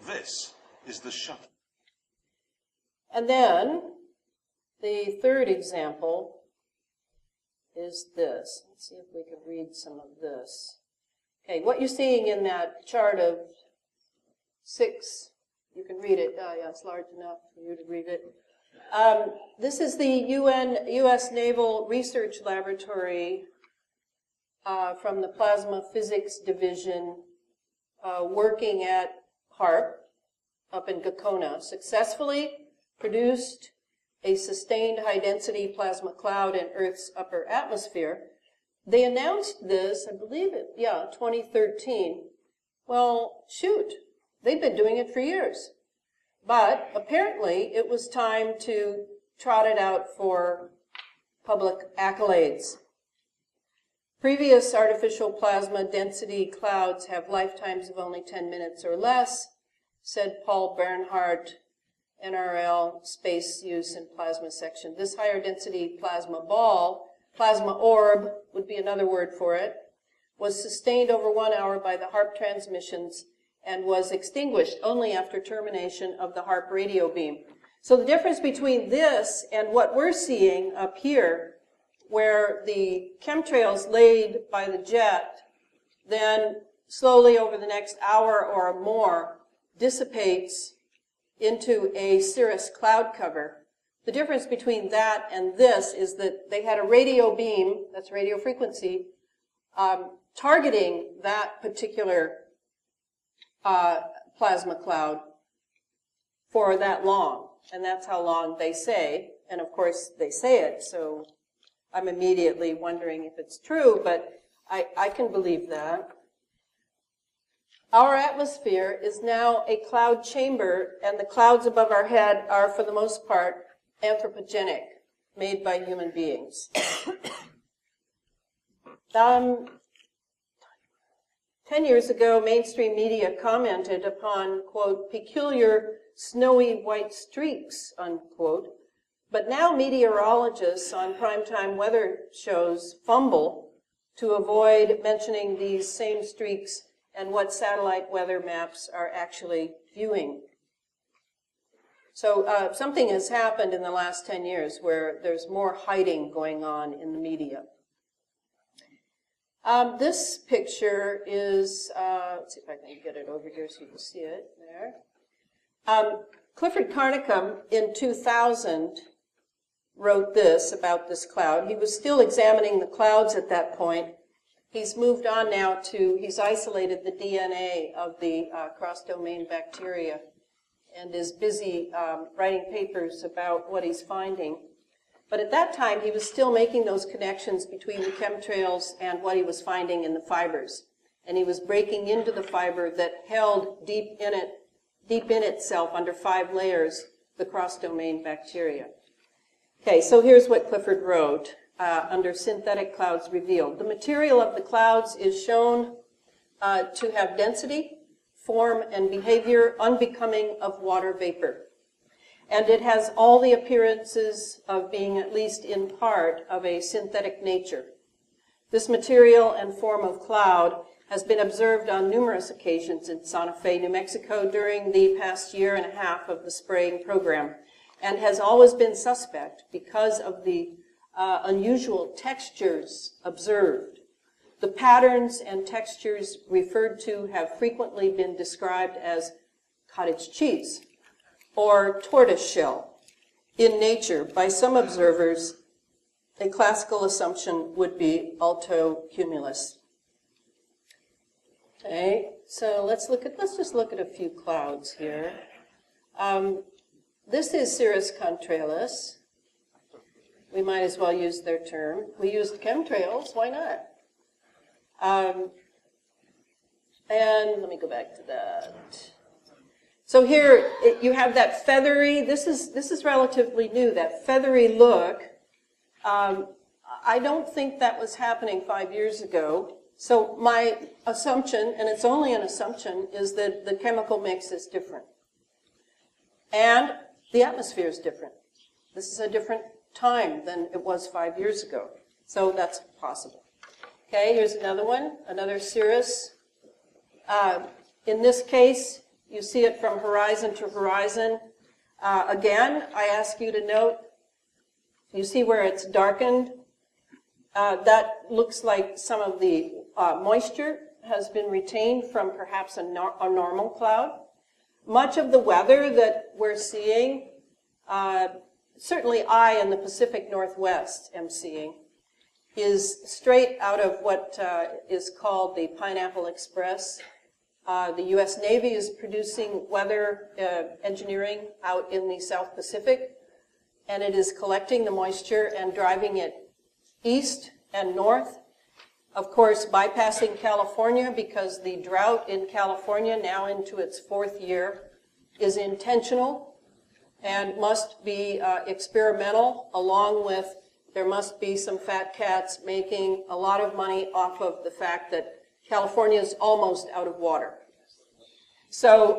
This is the shuttle. And then the third example is this. Let's see if we can read some of this. Okay, what you're seeing in that chart of 6, you can read it. Yeah, it's large enough for you to read it. This is the U.S. Naval Research Laboratory from the Plasma Physics Division working at HAARP up in Gakona, successfully produced a sustained high-density plasma cloud in Earth's upper atmosphere. They announced this, I believe it, 2013. Well, shoot, they've been doing it for years. But apparently it was time to trot it out for public accolades. Previous artificial plasma density clouds have lifetimes of only 10 minutes or less, said Paul Bernhardt, NRL, Space Use and Plasma Section. This higher density plasma ball, plasma orb would be another word for it, was sustained over 1 hour by the HAARP transmissions and was extinguished only after termination of the HAARP radio beam. So the difference between this and what we're seeing up here, where the chemtrails laid by the jet then slowly over the next hour or more dissipates into a cirrus cloud cover. The difference between that and this is that they had a radio beam, that's radio frequency, targeting that particular plasma cloud for that long. And that's how long they say. And of course they say it, so I'm immediately wondering if it's true, but I can believe that. Our atmosphere is now a cloud chamber, and the clouds above our head are, for the most part, anthropogenic, made by human beings. 10 years ago, mainstream media commented upon, quote, peculiar snowy white streaks, unquote. But now meteorologists on primetime weather shows fumble to avoid mentioning these same streaks and what satellite weather maps are actually viewing. So something has happened in the last 10 years where there's more hiding going on in the media. This picture is, let's see if I can get it over here so you can see it there. Clifford Carnicom in 2000 wrote this about this cloud. He was still examining the clouds at that point. He's moved on now to, he's isolated the DNA of the cross-domain bacteria and is busy writing papers about what he's finding. But at that time, he was still making those connections between the chemtrails and what he was finding in the fibers. And he was breaking into the fiber that held deep in itself, under 5 layers, the cross-domain bacteria. Okay, so here's what Clifford wrote under Synthetic Clouds Revealed. The material of the clouds is shown to have density, form, and behavior unbecoming of water vapor. And it has all the appearances of being, at least in part, of a synthetic nature. This material and form of cloud has been observed on numerous occasions in Santa Fe, New Mexico during the past year and a half of the spraying program, and has always been suspect because of the unusual textures observed. The patterns and textures referred to have frequently been described as cottage cheese or tortoise shell. In nature, by some observers, a classical assumption would be altocumulus. Okay, so let's just look at a few clouds here. This is Cirrus contralis. We might as well use their term. We used chemtrails, why not? And let me go back to that. So here you have that feathery, this is relatively new, that feathery look. I don't think that was happening 5 years ago. So my assumption, and it's only an assumption, is that the chemical mix is different. And the atmosphere is different. This is a different time than it was 5 years ago. So that's possible. Okay, here's another one, another cirrus. In this case, you see it from horizon to horizon. Again, I ask you to note, you see where it's darkened? That looks like some of the moisture has been retained from perhaps a normal cloud. Much of the weather that we're seeing, certainly I in the Pacific Northwest am seeing, is straight out of what is called the Pineapple Express. The U.S. Navy is producing weather engineering out in the South Pacific, and it is collecting the moisture and driving it east and north. Of course, bypassing California, because the drought in California, now into its 4th year, is intentional and must be experimental, along with there must be some fat cats making a lot of money off of the fact that California is almost out of water. So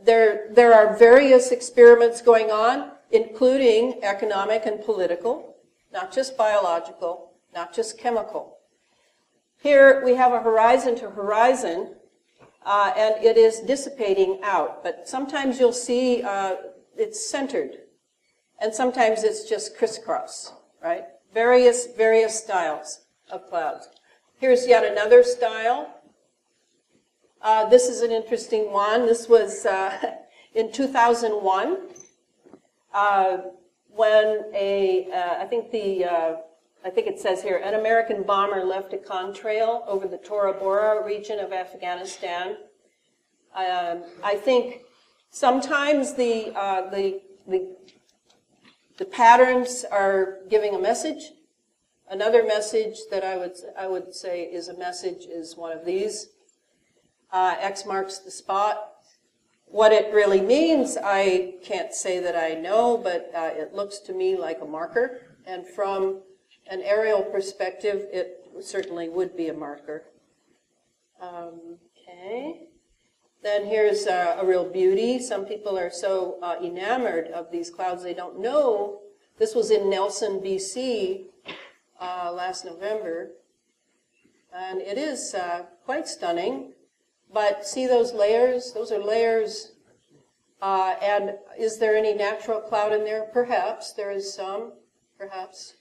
there are various experiments going on, including economic and political, not just biological, not just chemical. Here we have a horizon to horizon, and it is dissipating out. But sometimes you'll see it's centered, and sometimes it's just crisscross, right? Various styles of clouds. Here's yet another style. This is an interesting one. This was in 2001 when I think it says here, an American bomber left a contrail over the Tora Bora region of Afghanistan. I think sometimes the patterns are giving a message. Another message that I would say is a message is one of these. X marks the spot. What it really means, I can't say that I know, but it looks to me like a marker. And from an aerial perspective, it certainly would be a marker. Okay. Then here's a real beauty. Some people are so enamored of these clouds they don't know. This was in Nelson, BC, last November. And it is quite stunning. But see those layers? Those are layers. And is there any natural cloud in there? Perhaps. There is some, perhaps.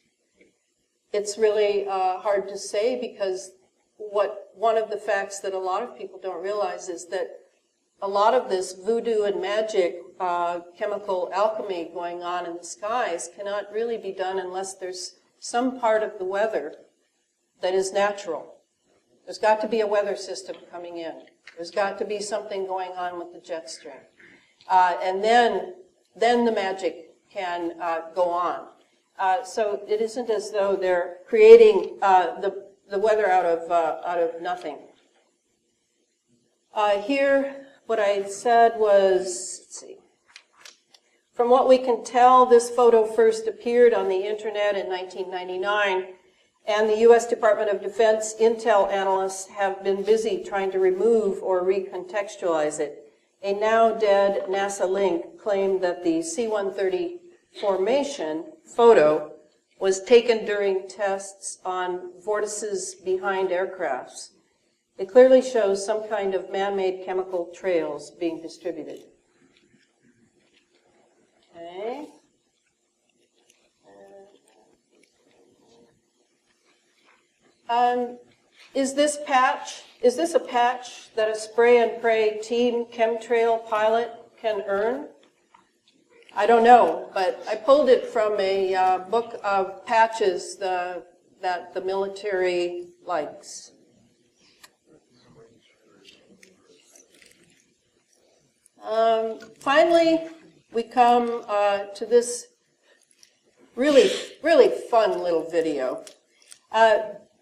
It's really hard to say, because one of the facts that a lot of people don't realize is that a lot of this voodoo and magic, chemical alchemy going on in the skies cannot really be done unless there's some part of the weather that is natural. There's got to be a weather system coming in. There's got to be something going on with the jet stream. And then the magic can go on. So it isn't as though they're creating the weather out of nothing. Here, what I said was, let's see. From what we can tell, this photo first appeared on the internet in 1999, and the U.S. Department of Defense intel analysts have been busy trying to remove or recontextualize it. A now-dead NASA link claimed that the C-130 formation photo was taken during tests on vortices behind aircrafts. It clearly shows some kind of man-made chemical trails being distributed. Okay. Is this a patch that a spray and pray team chemtrail pilot can earn? I don't know, but I pulled it from a book of patches that the military likes. Finally, we come to this really fun little video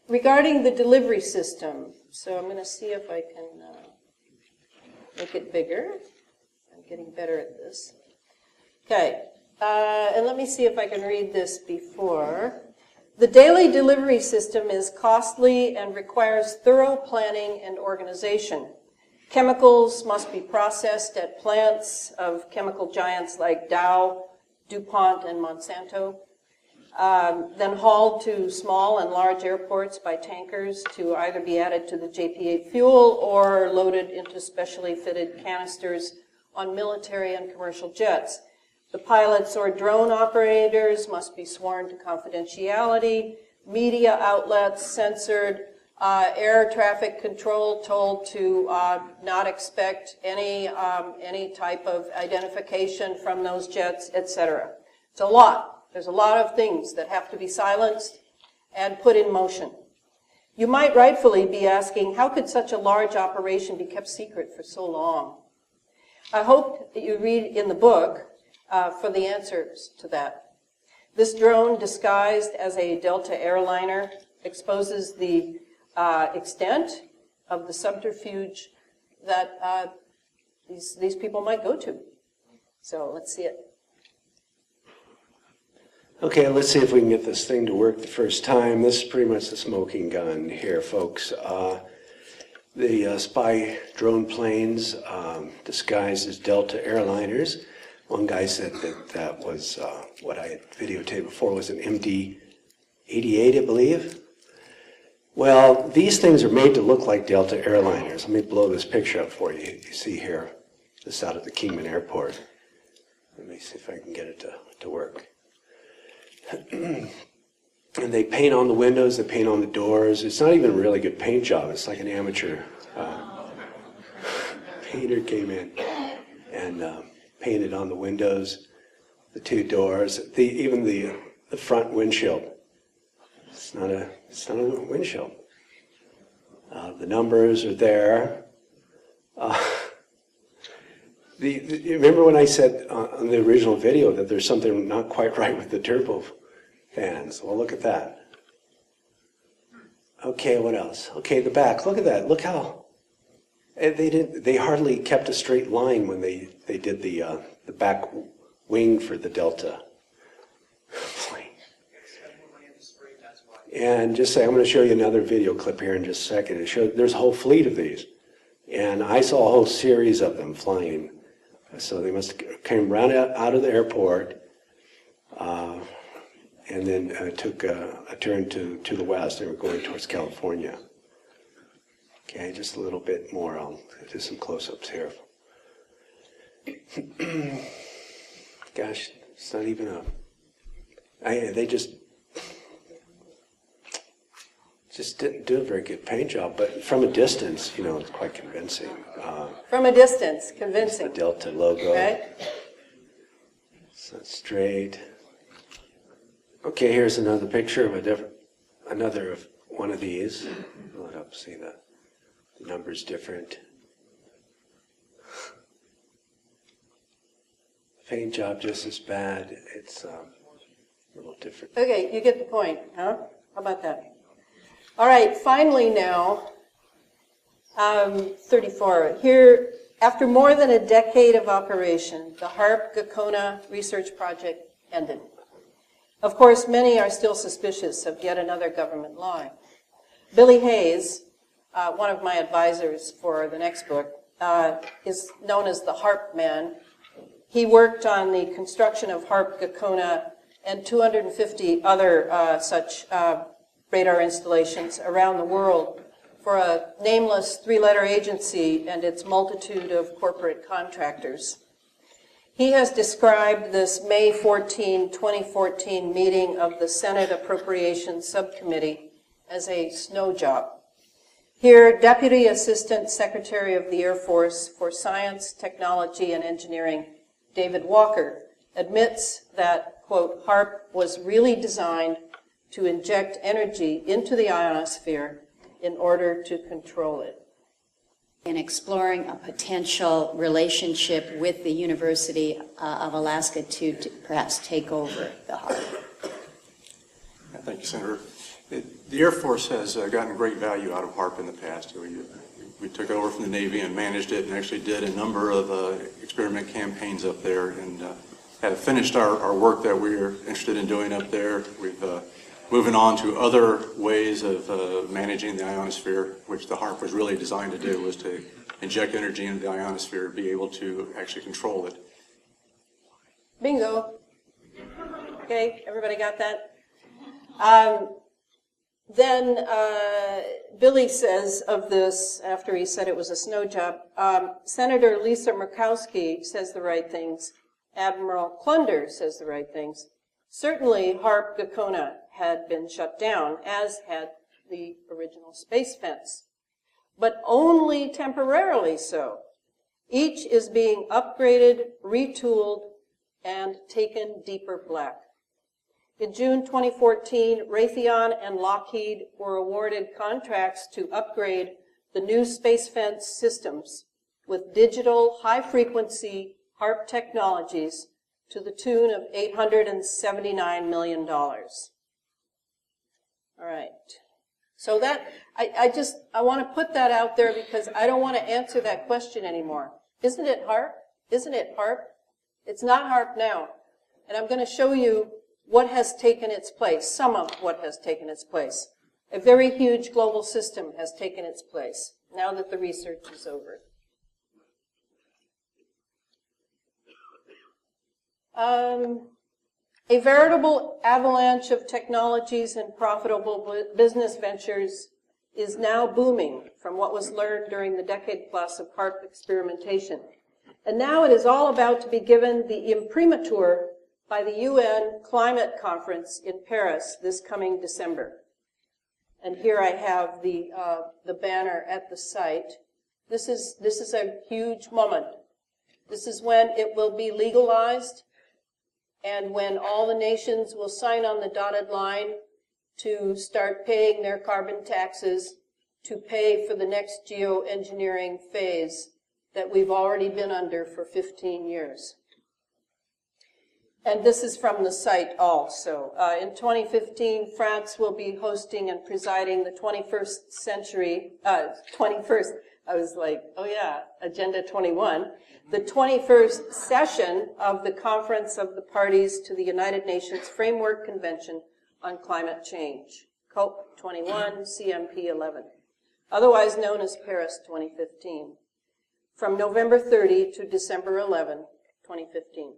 regarding the delivery system. So I'm going to see if I can make it bigger. I'm getting better at this. Okay, and let me see if I can read this before. The daily delivery system is costly and requires thorough planning and organization. Chemicals must be processed at plants of chemical giants like Dow, DuPont, and Monsanto, then hauled to small and large airports by tankers to either be added to the JP-8 fuel or loaded into specially fitted canisters on military and commercial jets. The pilots or drone operators must be sworn to confidentiality. media outlets censored, air traffic control told to not expect any type of identification from those jets, etc. It's a lot. There's a lot of things that have to be silenced and put in motion. You might rightfully be asking, how could such a large operation be kept secret for so long? I hope that you read in the book for the answers to that. This drone, disguised as a Delta airliner, exposes the extent of the subterfuge that these people might go to. So let's see it. Okay, let's see if we can get this thing to work the first time. This is pretty much the smoking gun here, folks. The spy drone planes disguised as Delta airliners. One guy said that that was what I had videotaped before was an MD-88, I believe. Well, these things are made to look like Delta airliners. Let me blow this picture up for you. You see here, this out at the Kingman Airport. Let me see if I can get it to work. And they paint on the windows, they paint on the doors. It's not even a really good paint job. It's like an amateur painter came in and painted on the windows, the two doors, even the front windshield. It's not a windshield. The numbers are there. You remember when I said on the original video that there's something not quite right with the turbo fans? Well, look at that. Okay, what else? Okay, the back. Look at that. Look how they hardly kept a straight line when they did the back wing for the Delta plane. And just say, I'm going to show you another video clip here in just a second. It shows there's a whole fleet of these, and I saw a whole series of them flying. So they must have came right out of the airport, and then took a turn to the west. They were going towards California. Okay, just a little bit more. I'll do some close-ups here. Gosh, it's not even they just didn't do a very good paint job, but from a distance, you know, it's quite convincing. From a distance, convincing. The Delta logo. Right? So it's straight. Okay, here's another picture of another of one of these. Pull it up, see that the number's different. Paint job just as bad. It's a little different. Okay, you get the point, huh? How about that? All right, finally now, 34. Here, after more than a decade of operation, the HARP-Gakona research project ended. Of course, many are still suspicious of yet another government lie. Billy Hayes, one of my advisors for the next book, is known as the HARP man. He worked on the construction of HARP-Gakona and 250 other such radar installations around the world for a nameless three-letter agency and its multitude of corporate contractors. He has described this May 14, 2014 meeting of the Senate Appropriations Subcommittee as a snow job. Here, Deputy Assistant Secretary of the Air Force for Science, Technology, and Engineering, David Walker, admits that, quote, HARP was really designed to inject energy into the ionosphere in order to control it. In exploring a potential relationship with the University of Alaska to perhaps take over the HARP. Thank you, Senator. The Air Force has gotten great value out of HARP in the past. We took over from the Navy and managed it and actually did a number of experiment campaigns up there and have finished our work that we are interested in doing up there. We've moving on to other ways of managing the ionosphere, which the HARP was really designed to do, was to inject energy into the ionosphere, be able to actually control it. Bingo. Okay, everybody got that? Then Billy says of this, after he said it was a snow job, Senator Lisa Murkowski says the right things. Admiral Klunder says the right things. Certainly, HARP-Gakona had been shut down, as had the original space fence, but only temporarily so. Each is being upgraded, retooled, and taken deeper black. In June 2014, Raytheon and Lockheed were awarded contracts to upgrade the new space fence systems with digital high-frequency HARP technologies to the tune of $879 million. All right. So that, I want to put that out there because I don't want to answer that question anymore. Isn't it HARP? Isn't it HARP? It's not HARP now. And I'm going to show you what has taken its place, some of what has taken its place. A very huge global system has taken its place now that the research is over. A veritable avalanche of technologies and profitable business ventures is now booming from what was learned during the decade plus of HARP experimentation. And now it is all about to be given the imprimatur by the UN Climate Conference in Paris this coming December. And here I have the banner at the site. This is a huge moment. This is when it will be legalized and when all the nations will sign on the dotted line to start paying their carbon taxes to pay for the next geoengineering phase that we've already been under for 15 years. And this is from the site also. In 2015, France will be hosting and presiding the 21st century, 21st, I was like, oh yeah, Agenda 21, the 21st session of the Conference of the Parties to the United Nations Framework Convention on Climate Change, COP21, CMP 11, otherwise known as Paris 2015, from November 30 to December 11, 2015.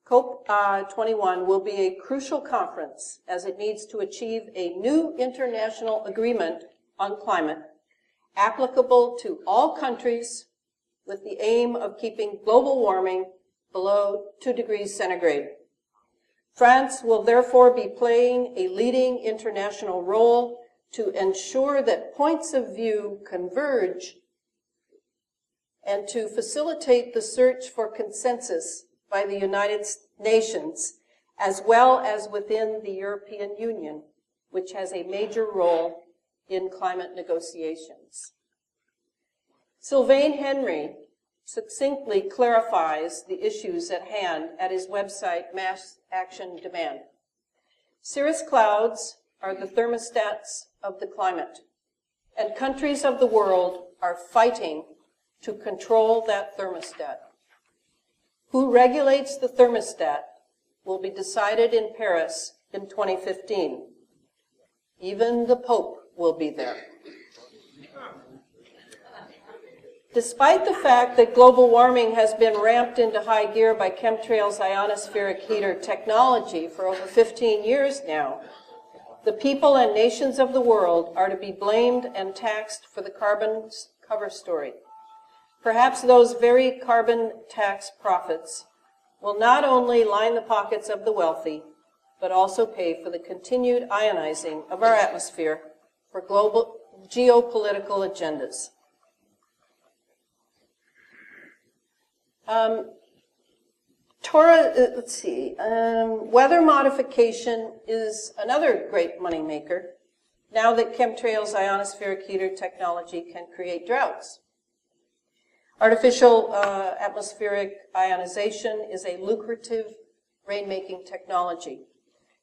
COP21 will be a crucial conference as it needs to achieve a new international agreement on climate applicable to all countries with the aim of keeping global warming below 2 degrees centigrade. France will therefore be playing a leading international role to ensure that points of view converge and to facilitate the search for consensus by the United Nations, as well as within the European Union, which has a major role in climate negotiations. Sylvain Henry succinctly clarifies the issues at hand at his website, Mass Action Demand. Cirrus clouds are the thermostats of the climate, and countries of the world are fighting to control that thermostat. Who regulates the thermostat will be decided in Paris in 2015. Even the Pope will be there. Despite the fact that global warming has been ramped into high gear by chemtrails ionospheric heater technology for over 15 years now, the people and nations of the world are to be blamed and taxed for the carbon cover story. Perhaps those very carbon tax profits will not only line the pockets of the wealthy, but also pay for the continued ionizing of our atmosphere for global geopolitical agendas. Weather modification is another great moneymaker now that chemtrails ionospheric heater technology can create droughts. Artificial atmospheric ionization is a lucrative rainmaking technology.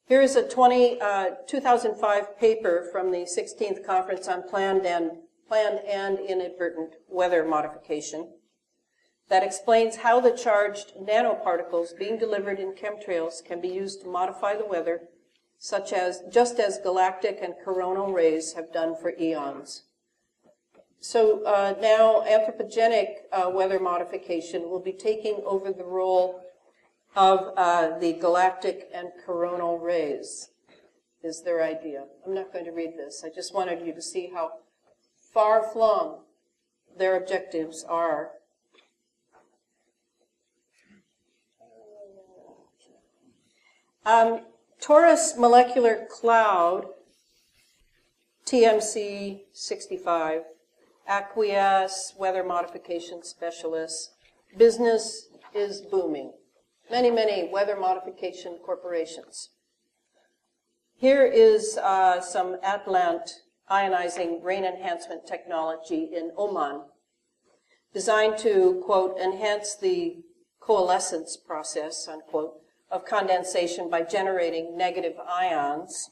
Here is a 2005 paper from the 16th Conference on Planned and Inadvertent Weather Modification that explains how the charged nanoparticles being delivered in chemtrails can be used to modify the weather, just as galactic and coronal rays have done for eons. So now anthropogenic weather modification will be taking over the role of the galactic and coronal rays, is their idea. I'm not going to read this. I just wanted you to see how far-flung their objectives are. Torus Molecular Cloud, TMC 65, Acquiesce, Weather Modification Specialists. Business is booming. Many, many weather modification corporations. Here is some Atlant ionizing rain enhancement technology in Oman, designed to, quote, enhance the coalescence process, unquote, of condensation by generating negative ions,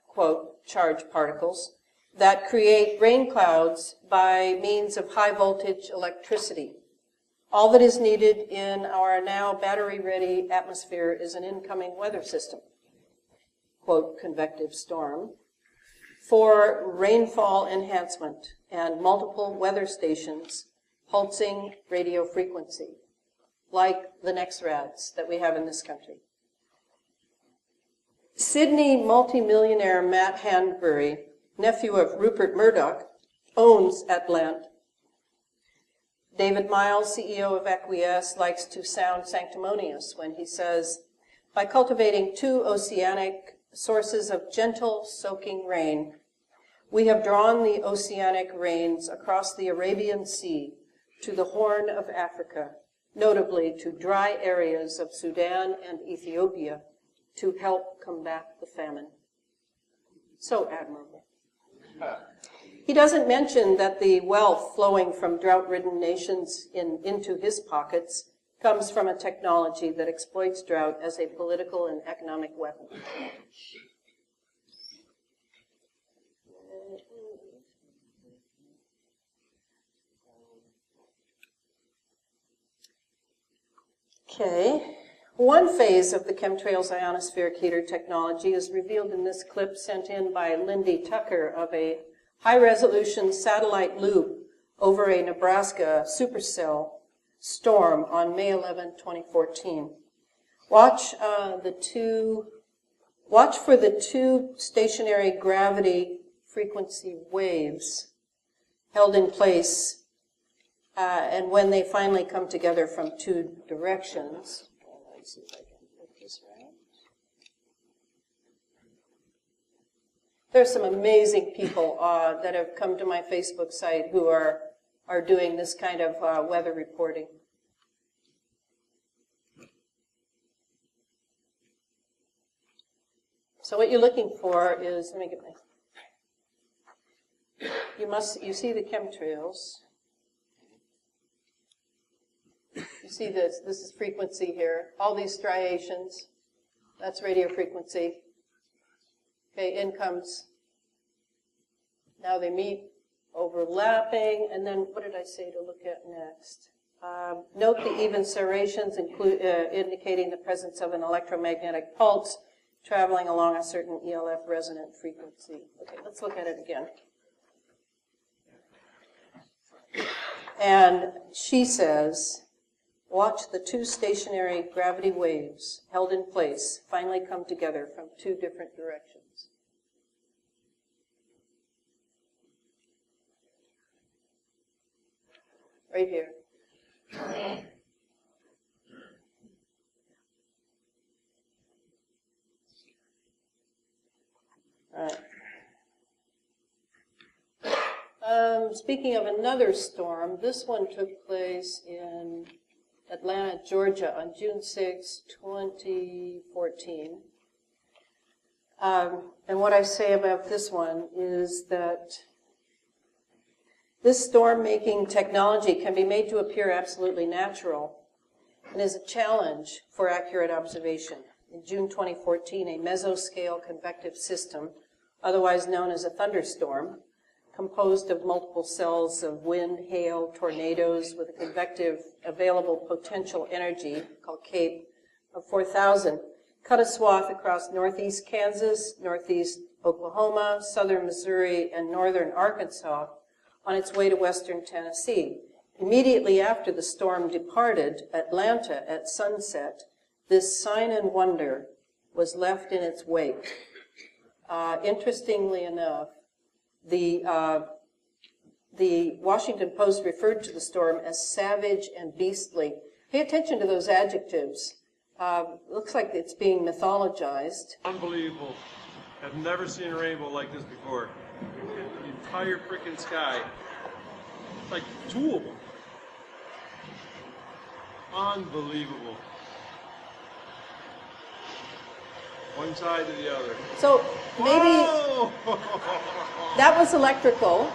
quote, charged particles, that create rain clouds by means of high voltage electricity. All that is needed in our now battery-ready atmosphere is an incoming weather system, quote, convective storm, for rainfall enhancement and multiple weather stations pulsing radio frequency, like the NEXRADs that we have in this country. Sydney multimillionaire Matt Hanbury, nephew of Rupert Murdoch, owns Atlant. David Miles, CEO of Acquiesce, likes to sound sanctimonious when he says, by cultivating 2 oceanic sources of gentle soaking rain, we have drawn the oceanic rains across the Arabian Sea to the Horn of Africa, notably to dry areas of Sudan and Ethiopia, to help combat the famine. So admirable. He doesn't mention that the wealth flowing from drought-ridden nations into his pockets comes from a technology that exploits drought as a political and economic weapon. Okay. One phase of the chemtrails ionospheric heater technology is revealed in this clip sent in by Lindy Tucker of a high-resolution satellite loop over a Nebraska supercell storm on May 11, 2014. Watch for the 2 stationary gravity frequency waves held in place, and when they finally come together from 2 directions. Let's see if I can put this right. There's some amazing people that have come to my Facebook site who are doing this kind of weather reporting. So what you're looking for is, let me get my, you see the chemtrails. You see this is frequency here. All these striations, that's radio frequency. Okay, in comes, now they meet, overlapping, and then what did I say to look at next? Note the even serrations indicating the presence of an electromagnetic pulse traveling along a certain ELF resonant frequency. Okay, let's look at it again. And she says, watch the 2 stationary gravity waves held in place finally come together from 2 different directions. Right here. All right. Speaking of another storm, this one took place in Atlanta, Georgia on June 6, 2014. And what I say about this one is that this storm-making technology can be made to appear absolutely natural and is a challenge for accurate observation. In June 2014, a mesoscale convective system, otherwise known as a thunderstorm, composed of multiple cells of wind, hail, tornadoes with a convective available potential energy, called CAPE, of 4,000, cut a swath across northeast Kansas, northeast Oklahoma, southern Missouri, and northern Arkansas on its way to western Tennessee. Immediately after the storm departed Atlanta at sunset, this sign and wonder was left in its wake. Interestingly enough, the Washington Post referred to the storm as savage and beastly. Pay attention to those adjectives. Looks like it's being mythologized. Unbelievable. I've never seen a rainbow like this before. The entire freaking sky. Like 2 of them. Unbelievable. One side to the other. So maybe Whoa! that was electrical.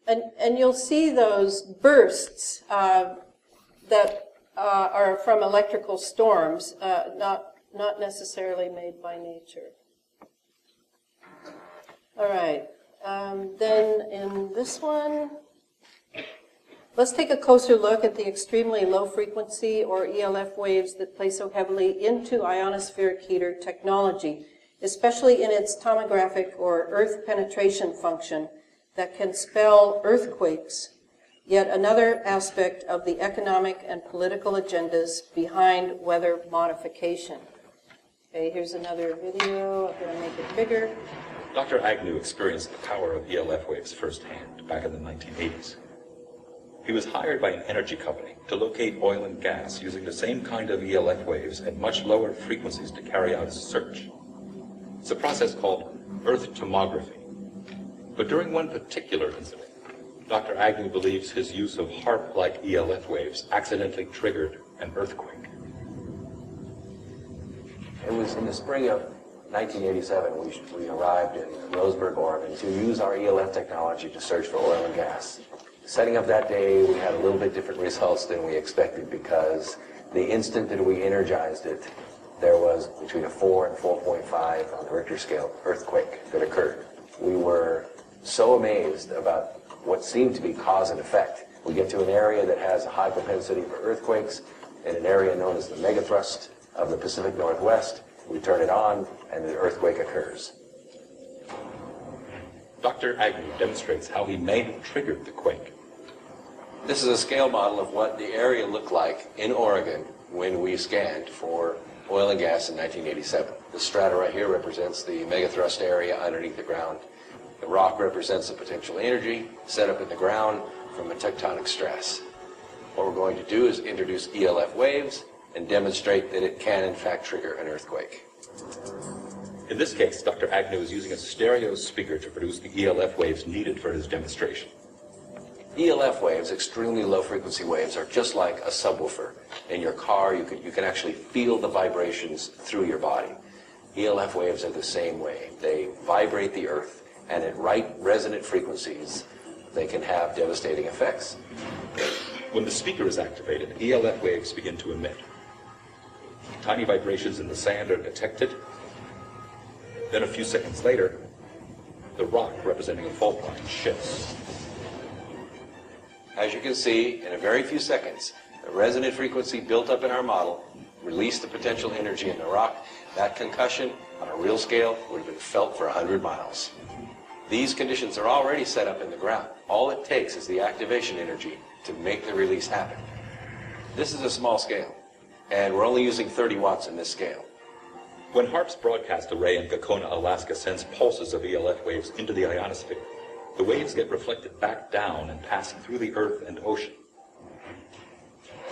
And you'll see those bursts that are from electrical storms, not necessarily made by nature. All right. Then in this one, let's take a closer look at the extremely low frequency or ELF waves that play so heavily into ionospheric heater technology, especially in its tomographic or earth penetration function that can spell earthquakes, yet another aspect of the economic and political agendas behind weather modification. Okay, here's another video. I'm going to make it bigger. Dr. Agnew experienced the power of ELF waves firsthand back in the 1980s. He was hired by an energy company to locate oil and gas using the same kind of ELF waves at much lower frequencies to carry out his search. It's a process called earth tomography. But during one particular incident, Dr. Agnew believes his use of HAARP-like ELF waves accidentally triggered an earthquake. It was in the spring of 1987 we arrived in Roseburg, Oregon to use our ELF technology to search for oil and gas. Setting up that day, we had a little bit different results than we expected because the instant that we energized it, there was between a 4 and 4.5 on the Richter scale earthquake that occurred. We were so amazed about what seemed to be cause and effect. We get to an area that has a high propensity for earthquakes in an area known as the megathrust of the Pacific Northwest. We turn it on and the earthquake occurs. Dr. Agnew demonstrates how he may have triggered the quake. This is a scale model of what the area looked like in Oregon when we scanned for oil and gas in 1987. The strata right here represents the megathrust area underneath the ground. The rock represents the potential energy set up in the ground from a tectonic stress. What we're going to do is introduce ELF waves and demonstrate that it can in fact trigger an earthquake. In this case, Dr. Agnew is using a stereo speaker to produce the ELF waves needed for his demonstration. ELF waves, extremely low frequency waves, are just like a subwoofer. In your car, you can actually feel the vibrations through your body. ELF waves are the same way. They vibrate the earth, and at right resonant frequencies, they can have devastating effects. When the speaker is activated, ELF waves begin to emit. Tiny vibrations in the sand are detected. Then a few seconds later, the rock representing a fault line shifts. As you can see, in a very few seconds, the resonant frequency built up in our model released the potential energy in the rock. That concussion, on a real scale, would have been felt for 100 miles. These conditions are already set up in the ground. All it takes is the activation energy to make the release happen. This is a small scale, and we're only using 30 watts in this scale. When HAARP's broadcast array in Gakona, Alaska sends pulses of ELF waves into the ionosphere, the waves get reflected back down and pass through the earth and ocean.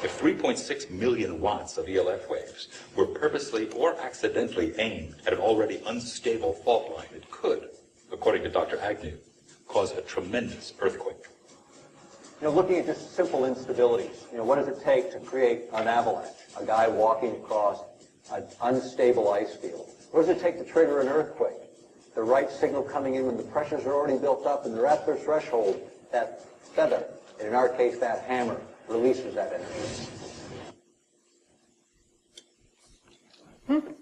If 3.6 million watts of ELF waves were purposely or accidentally aimed at an already unstable fault line, it could, according to Dr. Agnew, cause a tremendous earthquake. Looking at just simple instabilities, what does it take to create an avalanche? A guy walking across an unstable ice field. What does it take to trigger an earthquake? The right signal coming in when the pressures are already built up and they're at their threshold, that feather, and in our case that hammer, releases that energy.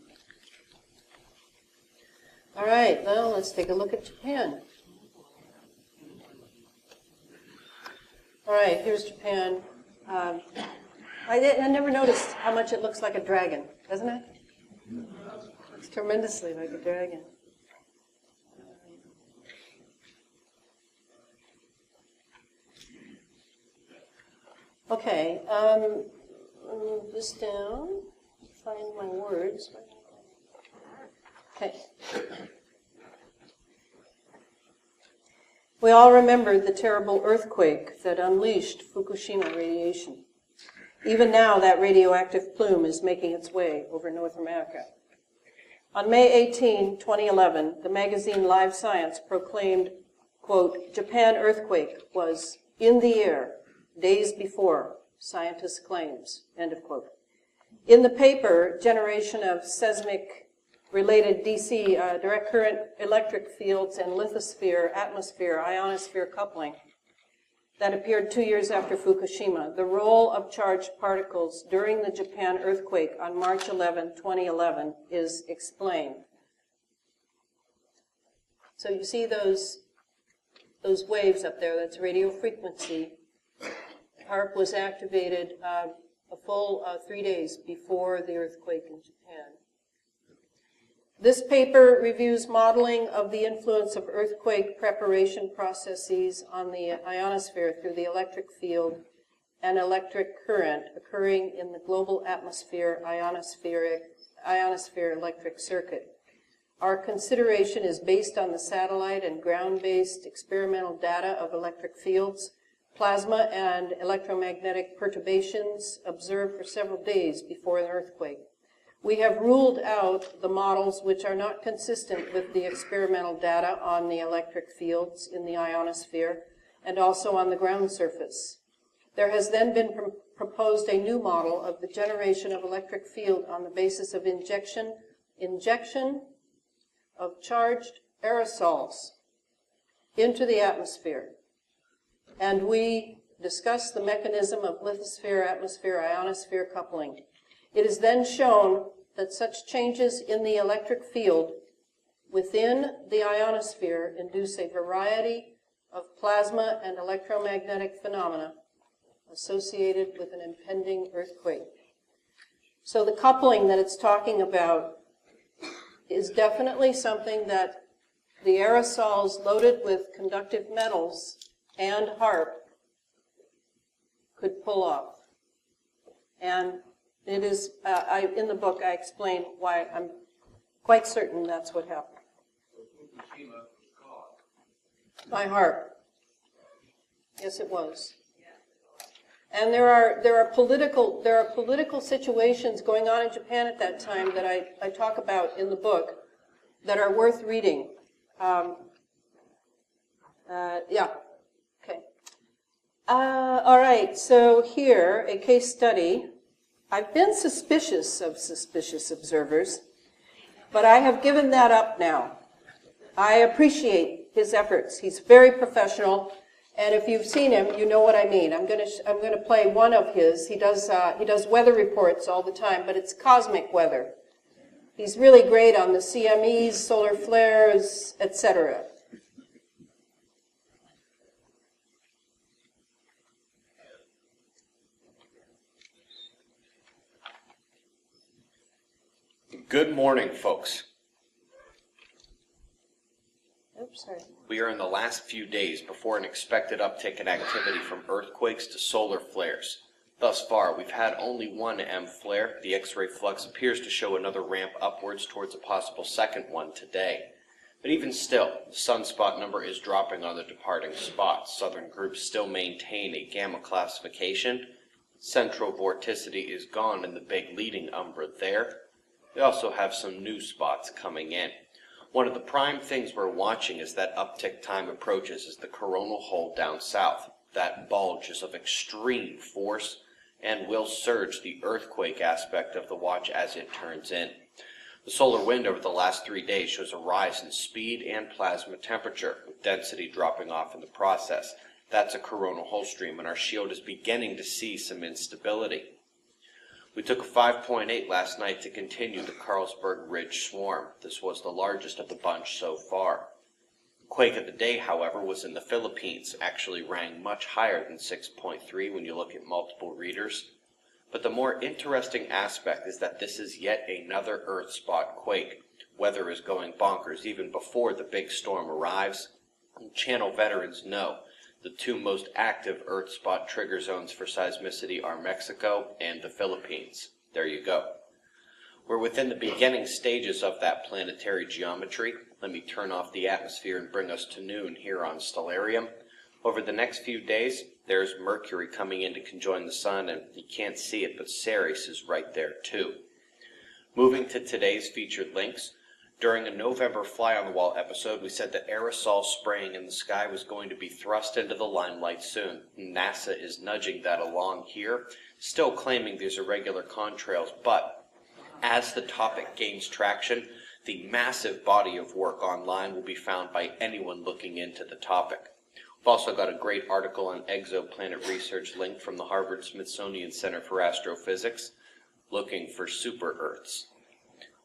All right, now let's take a look at Japan. All right, here's Japan. I never noticed how much it looks like a dragon, doesn't it? It's tremendously like a dragon. Okay, move this down, find my words. Okay. We all remember the terrible earthquake that unleashed Fukushima radiation. Even now, that radioactive plume is making its way over North America. On May 18, 2011, the magazine Live Science proclaimed, quote, Japan earthquake was in the air days before scientists' claims, end of quote. In the paper, Generation of Seismic-Related DC, direct current electric fields and lithosphere, atmosphere, ionosphere coupling, that appeared 2 years after Fukushima, the role of charged particles during the Japan earthquake on March 11, 2011 is explained. So you see those waves up there, that's radio frequency. HAARP was activated a full 3 days before the earthquake in Japan. This paper reviews modeling of the influence of earthquake preparation processes on the ionosphere through the electric field and electric current occurring in the global atmosphere ionosphere electric circuit. Our consideration is based on the satellite and ground-based experimental data of electric fields, plasma and electromagnetic perturbations observed for several days before an earthquake. We have ruled out the models which are not consistent with the experimental data on the electric fields in the ionosphere and also on the ground surface. There has then been proposed a new model of the generation of electric field on the basis of injection of charged aerosols into the atmosphere. And we discussed the mechanism of lithosphere-atmosphere ionosphere coupling. It is then shown that such changes in the electric field within the ionosphere induce a variety of plasma and electromagnetic phenomena associated with an impending earthquake. So the coupling that it's talking about is definitely something that the aerosols loaded with conductive metals and HAARP could pull off. And it is, in the book, I explain why I'm quite certain that's what happened. By HAARP. Yes, it was. And there are political situations going on in Japan at that time that I talk about in the book that are worth reading. Yeah. Okay. All right. So here, a case study. I've been suspicious of suspicious observers, but I have given that up now. I appreciate his efforts. He's very professional, and if you've seen him, you know what I mean. I'm going to play one of his. He does weather reports all the time, but it's cosmic weather. He's really great on the CMEs, solar flares, etc. Good morning, folks. Oops, sorry. We are in the last few days before an expected uptick in activity from earthquakes to solar flares. Thus far, we've had only one M flare. The X-ray flux appears to show another ramp upwards towards a possible second one today. But even still, the sunspot number is dropping on the departing spots. Southern groups still maintain a gamma classification. Central vorticity is gone in the big leading umbra there. We also have some new spots coming in. One of the prime things we're watching as that uptick time approaches is the coronal hole down south. That bulge is of extreme force and will surge the earthquake aspect of the watch as it turns in. The solar wind over the last 3 days shows a rise in speed and plasma temperature, with density dropping off in the process. That's a coronal hole stream, and our shield is beginning to see some instability. We took a 5.8 last night to continue the Carlsberg Ridge swarm. This was the largest of the bunch so far. The quake of the day, however, was in the Philippines, actually rang much higher than 6.3 when you look at multiple readers. But the more interesting aspect is that this is yet another Earth spot quake. Weather is going bonkers even before the big storm arrives. And channel veterans know the two most active Earth spot trigger zones for seismicity are Mexico and the Philippines. There you go. We're within the beginning stages of that planetary geometry. Let me turn off the atmosphere and bring us to noon here on Stellarium. Over the next few days, there's Mercury coming in to conjoin the Sun, and you can't see it, but Ceres is right there too. Moving to today's featured links, during a November Fly on the Wall episode, we said that aerosol spraying in the sky was going to be thrust into the limelight soon. NASA is nudging that along here, still claiming these are regular contrails, but as the topic gains traction, the massive body of work online will be found by anyone looking into the topic. We've also got a great article on exoplanet research linked from the Harvard-Smithsonian Center for Astrophysics, looking for super-Earths.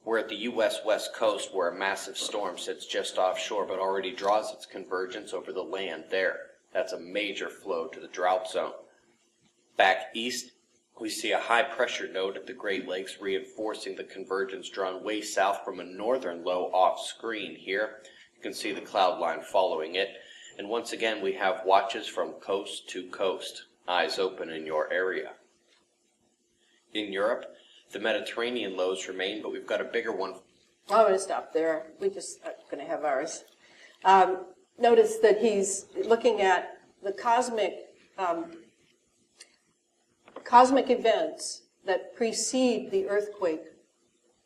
We're at the U.S. West Coast where a massive storm sits just offshore but already draws its convergence over the land there. That's a major flow to the drought zone. Back east, we see a high-pressure node at the Great Lakes reinforcing the convergence drawn way south from a northern low off-screen here. You can see the cloud line following it. And once again, we have watches from coast to coast. Eyes open in your area. In Europe, the Mediterranean lows remain, but we've got a bigger one. I'm going to stop there. We just are going to have ours. Notice that he's looking at the cosmic events that precede the earthquake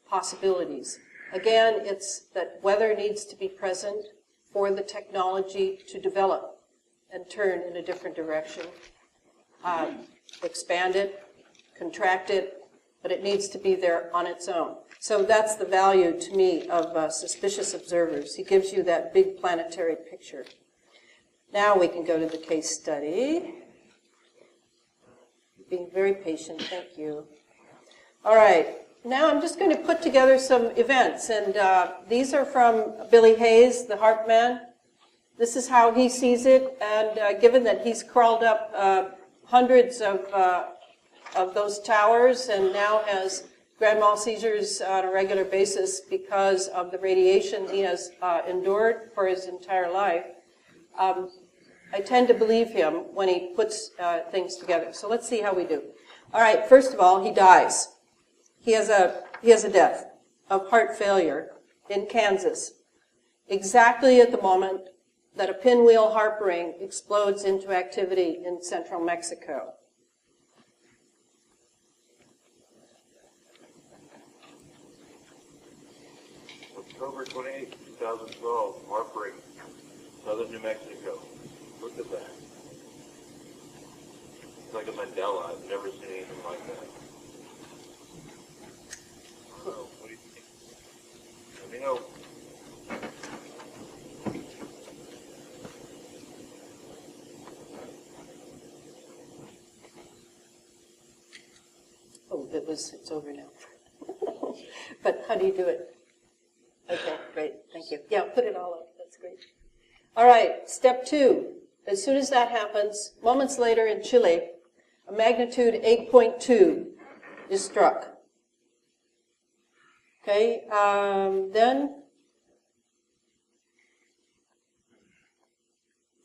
possibilities. Again, it's that weather needs to be present for the technology to develop and turn in a different direction. Expand it, contract it, but it needs to be there on its own. So that's the value to me of suspicious observers. He gives you that big planetary picture. Now we can go to the case study. Being very patient, thank you. All right, now I'm just going to put together some events, and these are from Billy Hayes, the HAARP man. This is how he sees it, and given that he's crawled up hundreds of those towers and now has grand mal seizures on a regular basis because of the radiation he has endured for his entire life, I tend to believe him when he puts things together. So let's see how we do. All right, first of all, he dies. He has a death of heart failure in Kansas, exactly at the moment that a pinwheel HAARP ring explodes into activity in central Mexico. October 28, 2012, HAARP ring, southern New Mexico. Look at that. It's like a Mandela. I've never seen anything like that. Oh, what do you think? Let me know. Oh, it's over now. But how do you do it? Okay, great, thank you. Yeah, put it all up, that's great. All right, step 2. As soon as that happens, moments later in Chile, a magnitude 8.2 is struck. Okay, then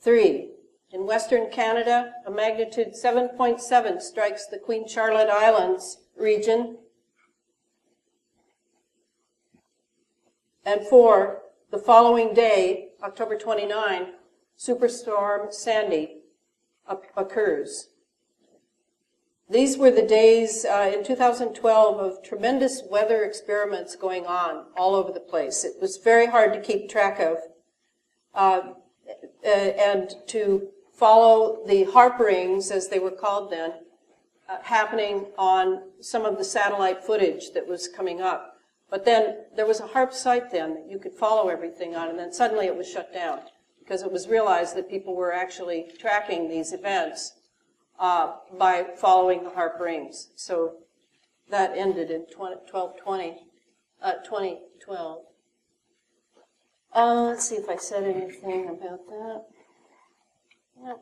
3. In Western Canada, a magnitude 7.7 strikes the Queen Charlotte Islands region. And 4, the following day, October 29, Superstorm Sandy occurs. These were the days in 2012 of tremendous weather experiments going on all over the place. It was very hard to keep track of and to follow the HAARP rings, as they were called then, happening on some of the satellite footage that was coming up. But then there was a HAARP site then that you could follow everything on, and then suddenly it was shut down because it was realized that people were actually tracking these events by following the HAARP rings. So that ended in 2012. Let's see if I said anything about that. Yeah.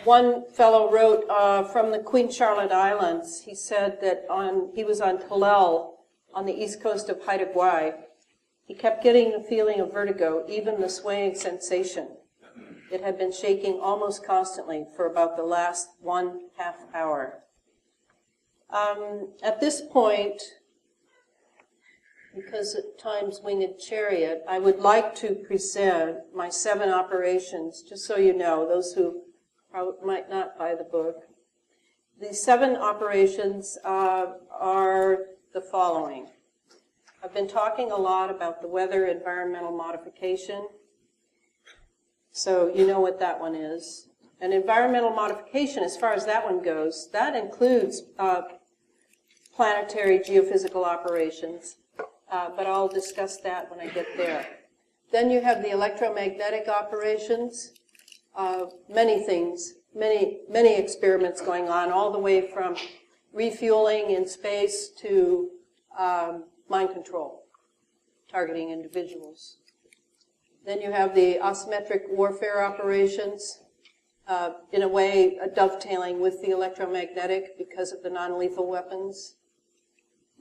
One fellow wrote from the Queen Charlotte Islands. He said that he was on Talel on the east coast of Haida Gwaii. He kept getting the feeling of vertigo, even the swaying sensation. It had been shaking almost constantly for about the last 1/2 hour. At this point, because at times winged chariot, I would like to present my 7 operations, just so you know, those who might not buy the book. The 7 operations are the following. I've been talking a lot about the weather environmental modification, so you know what that one is. And environmental modification, as far as that one goes, that includes planetary geophysical operations, but I'll discuss that when I get there. Then you have the electromagnetic operations, many things, many experiments going on, all the way from refueling in space to mind control, targeting individuals. Then you have the asymmetric warfare operations, in a way dovetailing with the electromagnetic because of the non-lethal weapons.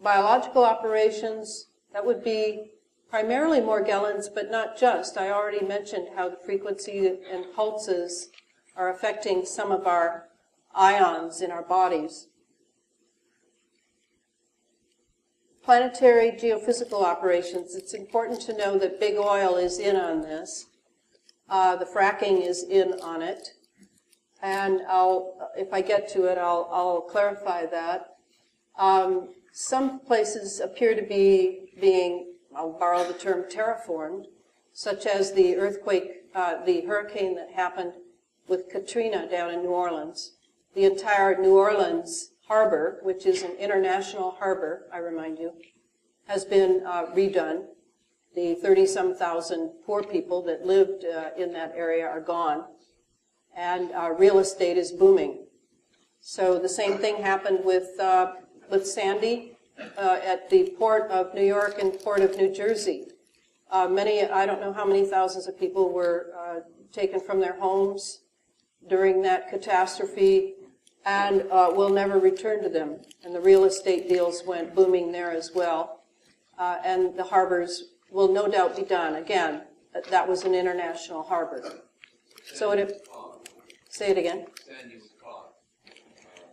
Biological operations, that would be primarily Morgellons, but not just. I already mentioned how the frequency and pulses are affecting some of our ions in our bodies. Planetary geophysical operations, it's important to know that big oil is in on this. The fracking is in on it. And if I get to it, I'll clarify that. Some places appear to be being, I'll borrow the term, terraformed, such as the earthquake, the hurricane that happened with Katrina down in New Orleans. The entire New Orleans harbor, which is an international harbor, I remind you, has been redone. The 30-some thousand poor people that lived in that area are gone, and real estate is booming. So the same thing happened with Sandy at the Port of New York and Port of New Jersey. I don't know how many thousands of people were taken from their homes during that catastrophe, and will never return to them. And the real estate deals went booming there as well. And the harbors will no doubt be done. Again, that was an international harbor. So say it again.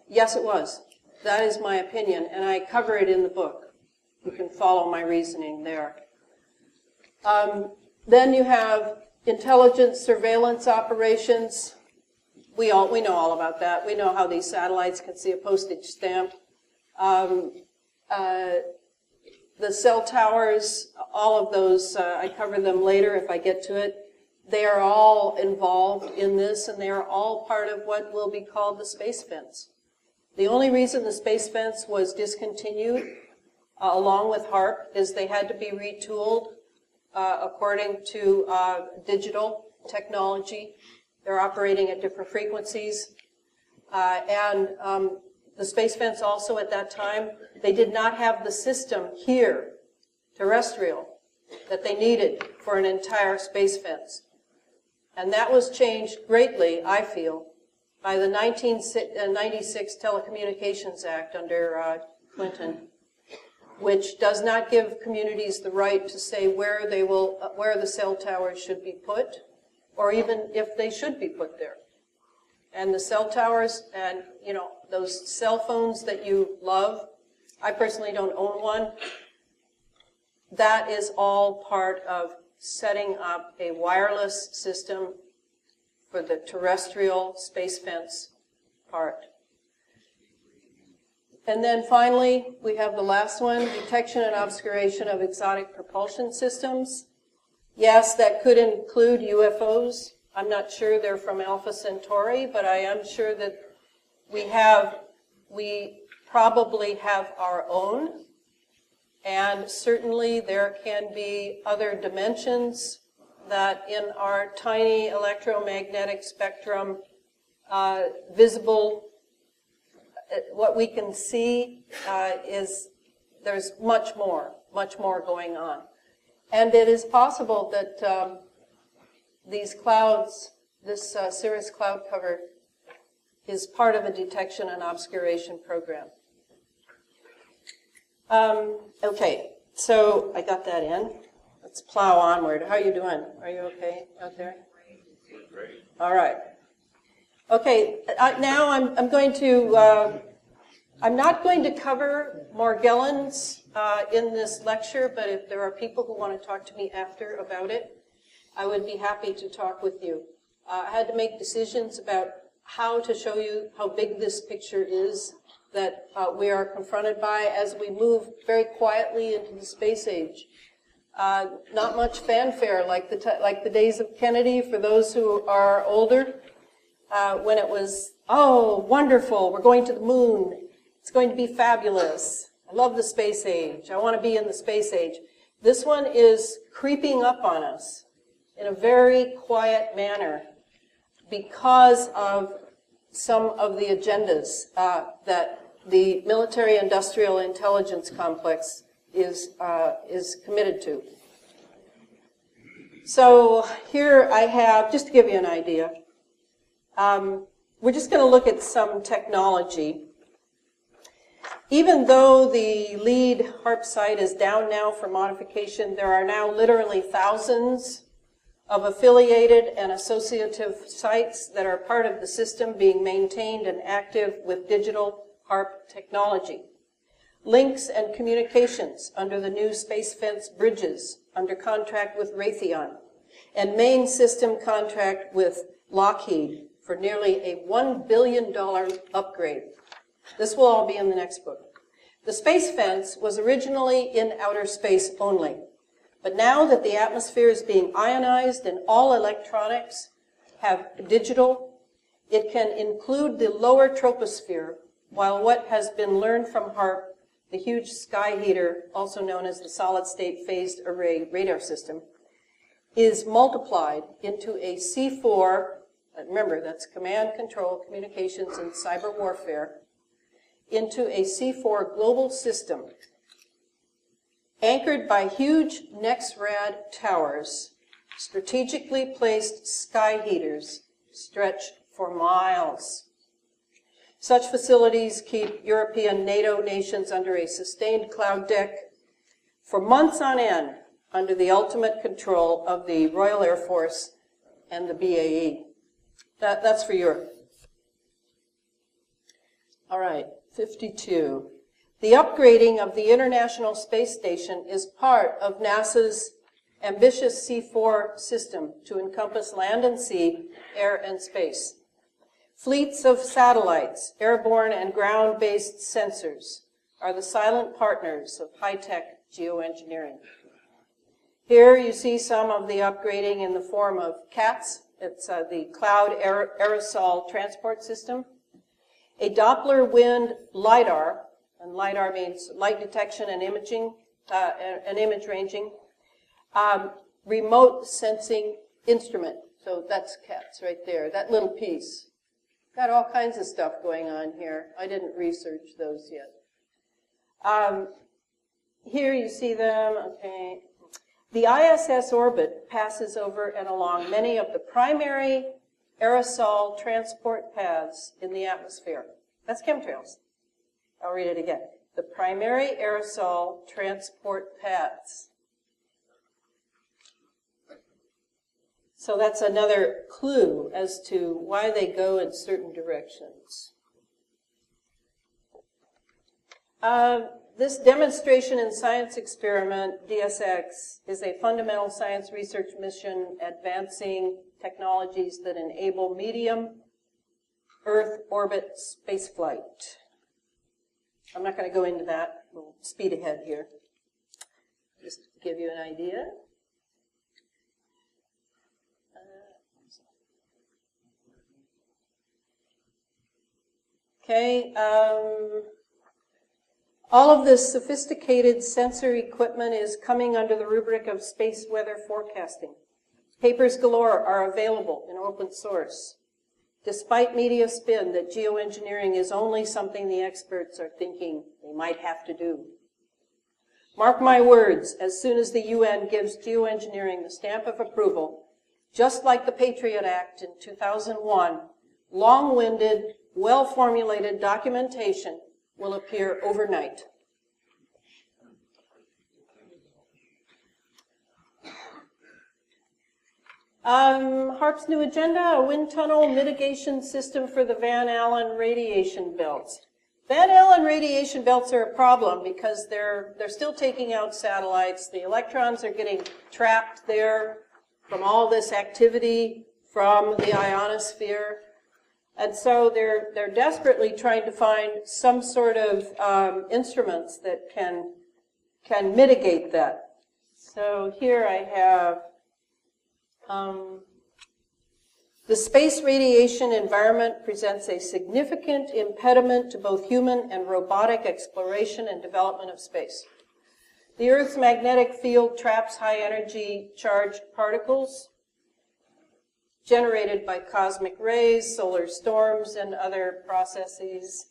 Yes, it was. That is my opinion, and I cover it in the book. You can follow my reasoning there. Then you have intelligence surveillance operations. We know all about that. We know how these satellites can see a postage stamp. The cell towers, all of those, I cover them later if I get to it. They are all involved in this, and they are all part of what will be called the space fence. The only reason the space fence was discontinued, along with HARP, is they had to be retooled according to digital technology. They're operating at different frequencies. And the space fence also at that time, they did not have the system here, terrestrial, that they needed for an entire space fence. And that was changed greatly, I feel, by the 1996 Telecommunications Act under Clinton, which does not give communities the right to say where the cell towers should be put, or even if they should be put there. And the cell towers and, those cell phones that you love, I personally don't own one, that is all part of setting up a wireless system for the terrestrial space fence part. And then finally, we have the last one, detection and obscuration of exotic propulsion systems. Yes, that could include UFOs. I'm not sure they're from Alpha Centauri, but I am sure that we probably have our own. And certainly there can be other dimensions that in our tiny electromagnetic spectrum, visible, what we can see is there's much more going on. And it is possible that these clouds, this cirrus cloud cover, is part of a detection and obscuration program. Okay, so I got that in. Let's plow onward. How are you doing? Are you okay out there? Great. All right. Okay, now I'm going to I'm not going to cover Morgellons in this lecture, but if there are people who want to talk to me after about it, I would be happy to talk with you. I had to make decisions about how to show you how big this picture is that we are confronted by as we move very quietly into the space age. Not much fanfare like the days of Kennedy for those who are older, when it was, oh, wonderful, we're going to the moon. It's going to be fabulous. I love the space age. I want to be in the space age. This one is creeping up on us in a very quiet manner because of some of the agendas that the military-industrial intelligence complex is committed to. So here I have, just to give you an idea, we're just going to look at some technology. Even though the lead HARP site is down now for modification, there are now literally thousands of affiliated and associative sites that are part of the system being maintained and active with digital HARP technology. Links and communications under the new Space Fence bridges under contract with Raytheon, and main system contract with Lockheed for nearly a $1 billion upgrade. This will all be in the next book. The Space Fence was originally in outer space only, but now that the atmosphere is being ionized and all electronics have digital, it can include the lower troposphere, while what has been learned from HARP, the huge sky heater, also known as the solid-state phased array radar system, is multiplied into a C4, remember that's command, control, communications, and cyber warfare, into a C4 global system anchored by huge NexRad towers, strategically placed sky heaters stretch for miles. Such facilities keep European NATO nations under a sustained cloud deck for months on end under the ultimate control of the Royal Air Force and the BAE. That's for Europe. All right, 52. The upgrading of the International Space Station is part of NASA's ambitious C4 system to encompass land and sea, air and space. Fleets of satellites, airborne and ground-based sensors are the silent partners of high-tech geoengineering. Here you see some of the upgrading in the form of CATS. It's the Cloud Aerosol Transport System. A Doppler wind LiDAR, and LiDAR means light detection and imaging, and image ranging, remote sensing instrument. So that's CATS right there, that little piece. Got all kinds of stuff going on here. I didn't research those yet. Here you see them, okay. The ISS orbit passes over and along many of the primary aerosol transport paths in the atmosphere. That's chemtrails. I'll read it again. The primary aerosol transport paths. So that's another clue as to why they go in certain directions. This demonstration and science experiment, DSX, is a fundamental science research mission advancing technologies that enable medium Earth orbit spaceflight. I'm not going to go into that. We'll speed ahead here. Just to give you an idea. Okay. All of this sophisticated sensor equipment is coming under the rubric of space weather forecasting. Papers galore are available in open source, despite media spin that geoengineering is only something the experts are thinking they might have to do. Mark my words, as soon as the UN gives geoengineering the stamp of approval, just like the Patriot Act in 2001, long-winded, well-formulated documentation will appear overnight. HARP's new agenda, a wind tunnel mitigation system for the Van Allen radiation belts. Van Allen radiation belts are a problem because they're still taking out satellites. The electrons are getting trapped there from all this activity from the ionosphere. And so they're desperately trying to find some sort of instruments that can mitigate that. So here I have the space radiation environment presents a significant impediment to both human and robotic exploration and development of space. The Earth's magnetic field traps high-energy charged particles generated by cosmic rays, solar storms, and other processes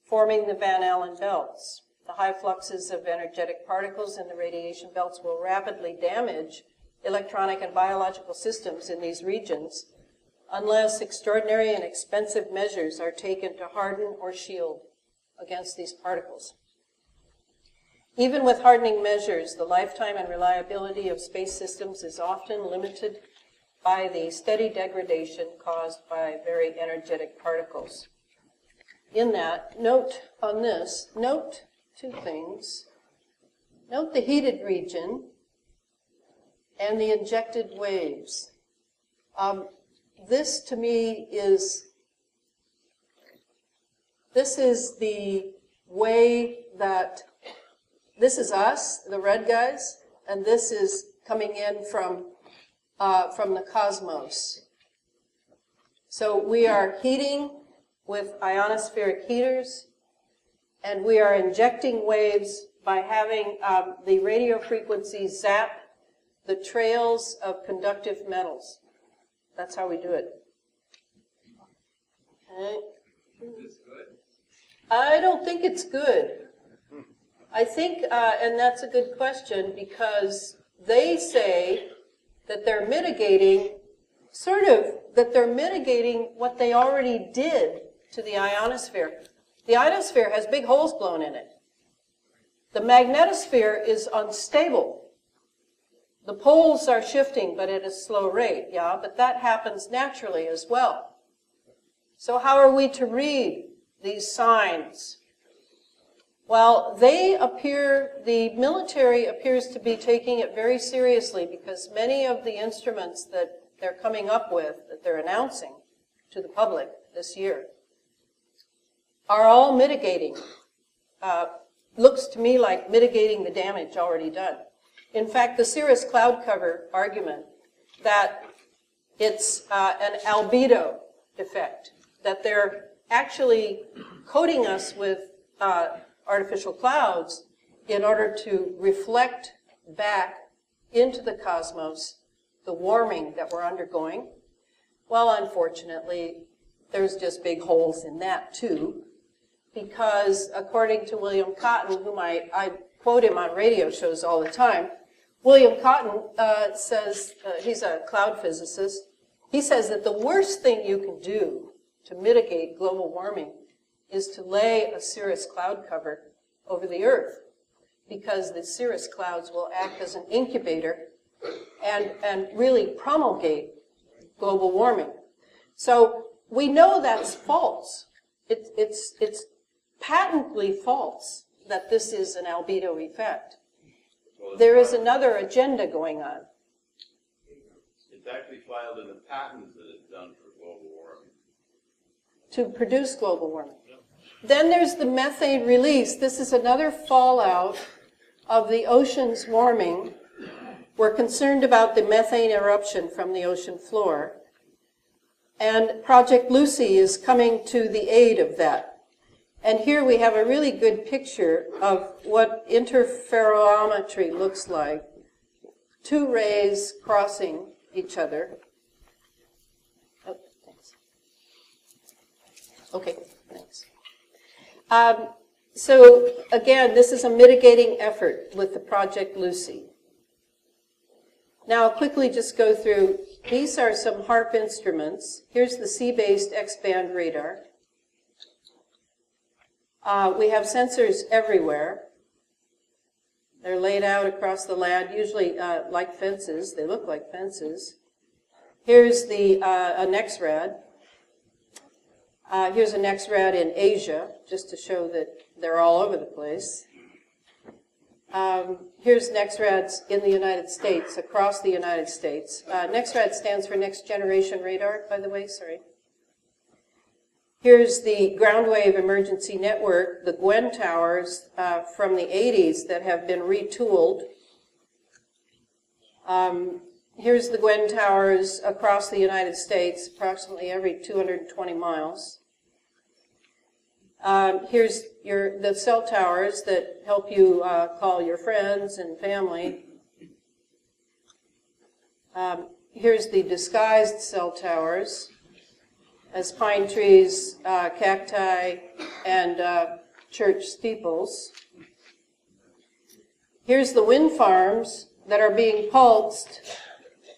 forming the Van Allen belts. The high fluxes of energetic particles in the radiation belts will rapidly damage electronic and biological systems in these regions unless extraordinary and expensive measures are taken to harden or shield against these particles. Even with hardening measures, the lifetime and reliability of space systems is often limited by the steady degradation caused by very energetic particles. In that, note two things. Note the heated region and the injected waves. This to me is the way that, this is us, the red guys, and this is coming in from the cosmos. So we are heating with ionospheric heaters, and we are injecting waves by having the radio frequencies zap the trails of conductive metals. That's how we do it. Okay. Is this good? I don't think it's good. I think, and that's a good question, because they say that they're mitigating, they're mitigating what they already did to the ionosphere. The ionosphere has big holes blown in it. The magnetosphere is unstable. The poles are shifting, but at a slow rate, yeah, but that happens naturally as well. So how are we to read these signs? Well, the military appears to be taking it very seriously because many of the instruments that they're coming up with, that they're announcing to the public this year, are all mitigating. Looks to me like mitigating the damage already done. In fact, the cirrus cloud cover argument that it's an albedo effect, that they're actually coating us with artificial clouds in order to reflect back into the cosmos the warming that we're undergoing. Well, unfortunately, there's just big holes in that too, because according to William Cotton, whom I quote him on radio shows all the time, William Cotton says, he's a cloud physicist, he says that the worst thing you can do to mitigate global warming is to lay a cirrus cloud cover over the Earth, because the cirrus clouds will act as an incubator and really promulgate global warming. So we know that's false. It's patently false that this is an albedo effect. There is another agenda going on. It's actually filed in the patents that it's done for global warming. To produce global warming. Then there's the methane release. This is another fallout of the ocean's warming. We're concerned about the methane eruption from the ocean floor. And Project Lucy is coming to the aid of that. And here we have a really good picture of what interferometry looks like. Two rays crossing each other. Oh, thanks. Okay, thanks. So again, this is a mitigating effort with the Project Lucy. Now I'll quickly just go through, these are some HARP instruments. Here's the sea-based X-band radar. We have sensors everywhere. They're laid out across the land, usually like fences. They look like fences. Here's an X-rad. Here's a NextRad in Asia, just to show that they're all over the place. Here's NextRads in the United States, across the United States. NextRad stands for Next Generation Radar, by the way, sorry. Here's the ground wave emergency network, the Gwen towers from the 80s that have been retooled. Here's the Gwen towers across the United States, approximately every 220 miles. Here's the cell towers that help you call your friends and family. Here's the disguised cell towers as pine trees, cacti, and church steeples. Here's the wind farms that are being pulsed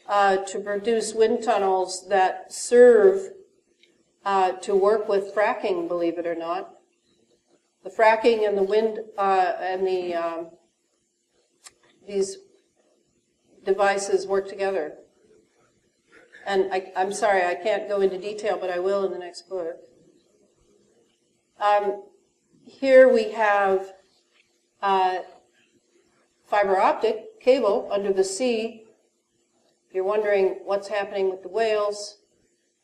to produce wind tunnels that serve to work with fracking, believe it or not. The fracking and the wind and these devices work together. And I'm sorry, I can't go into detail, but I will in the next book. Here we have fiber optic cable under the sea. If you're wondering what's happening with the whales,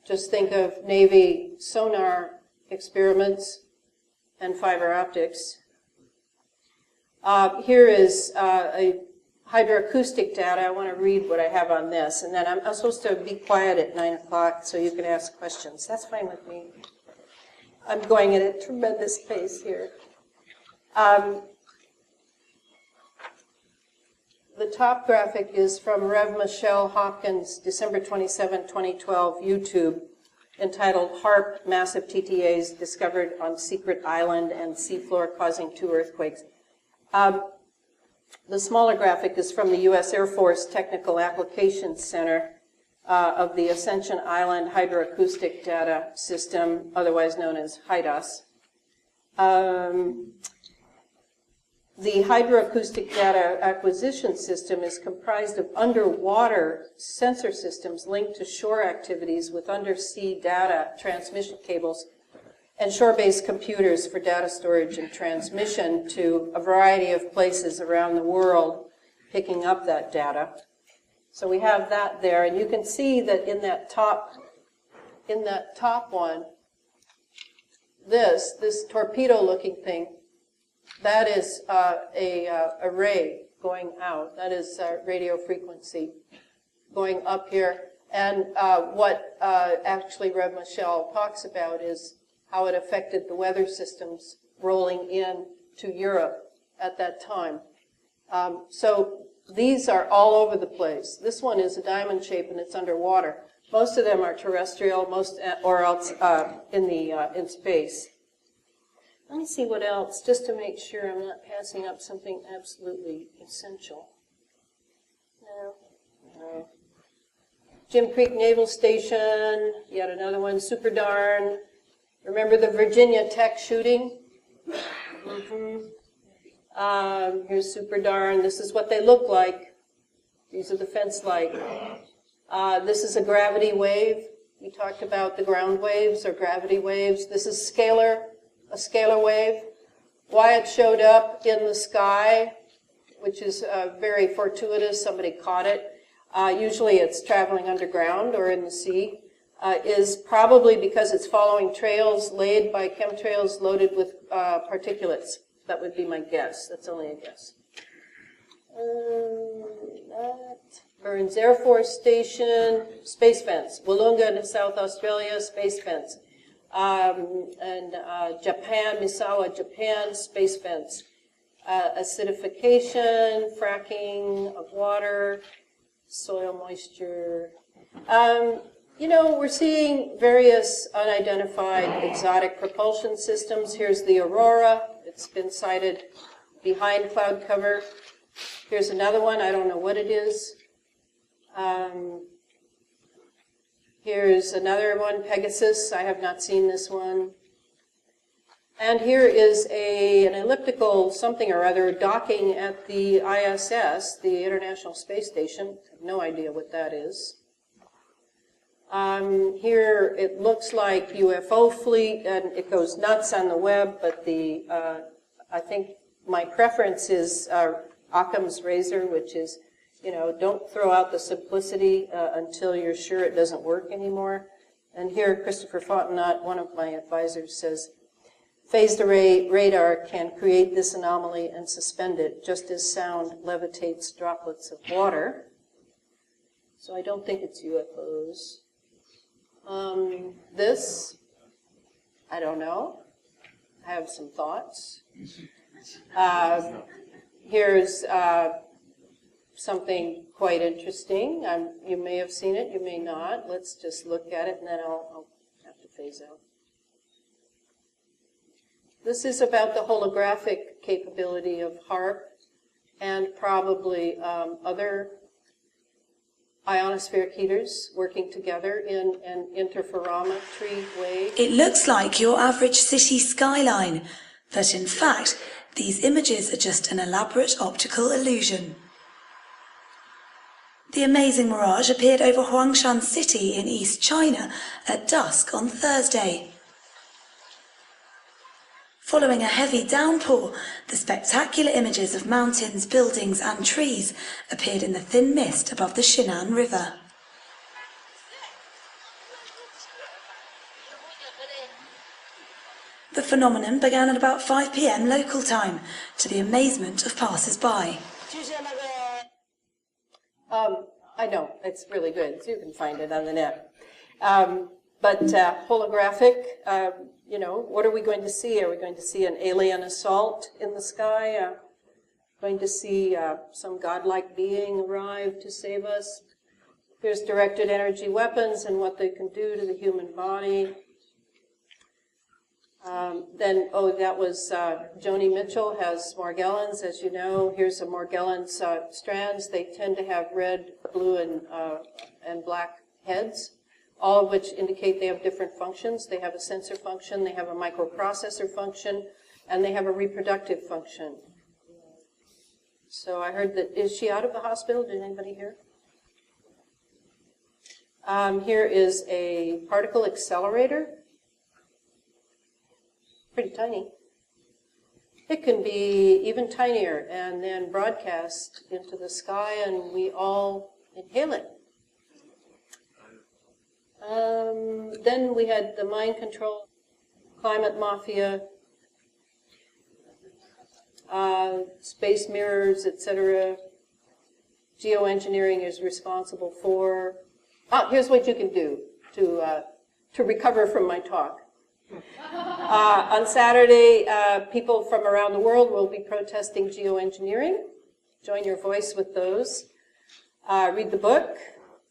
just think of Navy sonar experiments and fiber optics. Here is a hydroacoustic data. I want to read what I have on this, and then I'm supposed to be quiet at 9 o'clock so you can ask questions. That's fine with me. I'm going at a tremendous pace here. The top graphic is from Rev. Michelle Hopkins, December 27, 2012, YouTube, entitled HARP Massive TTAs Discovered on Secret Island and Seafloor Causing 2 Earthquakes. The smaller graphic is from the U.S. Air Force Technical Applications Center of the Ascension Island Hydroacoustic Data System, otherwise known as HIDAS. The hydroacoustic data acquisition system is comprised of underwater sensor systems linked to shore activities with undersea data transmission cables and shore-based computers for data storage and transmission to a variety of places around the world picking up that data. So we have that there, and you can see that in that top one, this torpedo-looking thing, that is a ray going out. That is radio frequency going up here. And what actually Rev. Michelle talks about is how it affected the weather systems rolling in to Europe at that time. So these are all over the place. This one is a diamond shape and it's underwater. Most of them are terrestrial, or else in space. Let me see what else, just to make sure I'm not passing up something absolutely essential. No. Jim Creek Naval Station, yet another one, Super Darn. Remember the Virginia Tech shooting? Here's Super Darn. This is what they look like. These are the fence light. This is a gravity wave. We talked about the ground waves or gravity waves. This is a scalar wave. Why it showed up in the sky, which is very fortuitous, somebody caught it. Usually it's traveling underground or in the sea, is probably because it's following trails laid by chemtrails loaded with particulates. That would be my guess. That's only a guess. Burns Air Force Station, space fence. Wollonga, South Australia, space fence. And Japan, Misawa, Japan, space fence. Acidification, fracking of water, soil moisture. We're seeing various unidentified exotic propulsion systems. Here's the Aurora. It's been sighted behind cloud cover. Here's another one. I don't know what it is. Here's another one, Pegasus. I have not seen this one. And here is an elliptical something or other docking at the ISS, the International Space Station. I have no idea what that is. Here it looks like UFO fleet, and it goes nuts on the web, but I think my preference is Occam's razor, which is, don't throw out the simplicity until you're sure it doesn't work anymore. And here Christopher Fontenot, one of my advisors, says, phased array radar can create this anomaly and suspend it, just as sound levitates droplets of water. So I don't think it's UFOs. This, I don't know. I have some thoughts. Here's something quite interesting. You may have seen it, you may not. Let's just look at it, and then I'll have to phase out. This is about the holographic capability of HAARP and probably other ionospheric heaters working together in an interferometry way. It looks like your average city skyline, but in fact, these images are just an elaborate optical illusion. The amazing mirage appeared over Huangshan City in East China at dusk on Thursday. Following a heavy downpour, the spectacular images of mountains, buildings and trees appeared in the thin mist above the Shinan River. The phenomenon began at about 5 p.m. local time, to the amazement of passers-by. I know, it's really good. You can find it on the net. But holographic, what are we going to see? Are we going to see an alien assault in the sky? Going to see some godlike being arrive to save us? Here's directed energy weapons and what they can do to the human body. That was Joni Mitchell has Morgellons, as you know. Here's a Morgellons strands. They tend to have red, blue, and black heads, all of which indicate they have different functions. They have a sensor function, they have a microprocessor function, and they have a reproductive function. So I heard that, is she out of the hospital? Did anybody hear? Here is a particle accelerator. Pretty tiny. It can be even tinier and then broadcast into the sky and we all inhale it. Then we had the mind control, climate mafia, space mirrors, etc. Geoengineering is responsible for. Here's what you can do to recover from my talk. On Saturday, people from around the world will be protesting geoengineering. Join your voice with those. Read the book.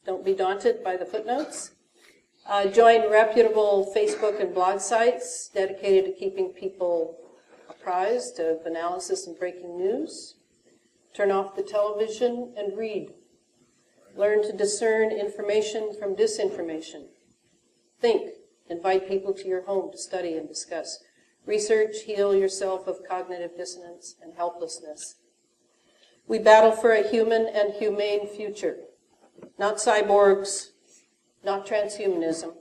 Don't be daunted by the footnotes. Join reputable Facebook and blog sites dedicated to keeping people apprised of analysis and breaking news. Turn off the television and read. Learn to discern information from disinformation. Think. Invite people to your home to study and discuss. Research, heal yourself of cognitive dissonance and helplessness. We battle for a human and humane future. Not cyborgs, not transhumanism.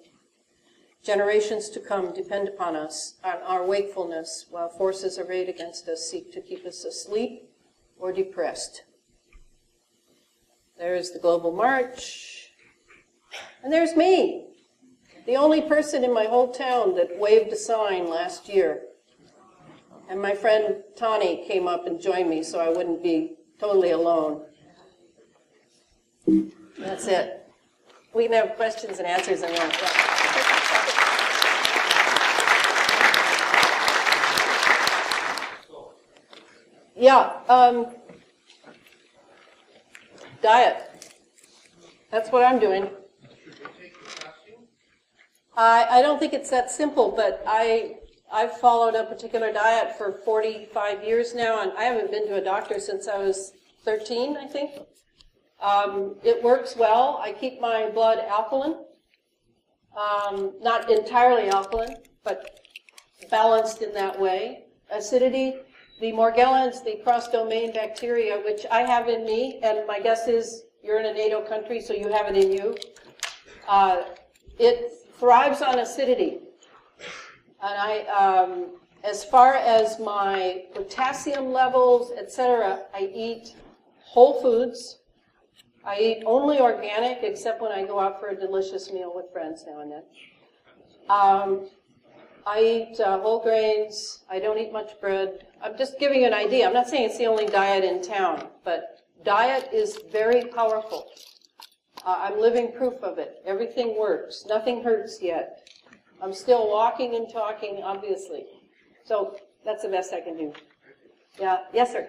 Generations to come depend upon us, on our wakefulness, while forces arrayed against us seek to keep us asleep or depressed. There's the Global March. And there's me. The only person in my whole town that waved a sign last year. And my friend Tani came up and joined me so I wouldn't be totally alone. That's it. We can have questions and answers and all. Yeah, diet. That's what I'm doing. I don't think it's that simple, but I've followed a particular diet for 45 years now, and I haven't been to a doctor since I was 13, I think. It works well. I keep my blood alkaline, not entirely alkaline, but balanced in that way. Acidity, the Morgellons, the cross-domain bacteria, which I have in me, and my guess is you're in a NATO country, so you have it in you. It thrives on acidity. And as far as my potassium levels, etc., I eat whole foods. I eat only organic, except when I go out for a delicious meal with friends now and then. I eat whole grains. I don't eat much bread. I'm just giving you an idea. I'm not saying it's the only diet in town, but diet is very powerful. I'm living proof of it. Everything works. Nothing hurts yet. I'm still walking and talking, obviously. So that's the best I can do. Yeah. Yes, sir.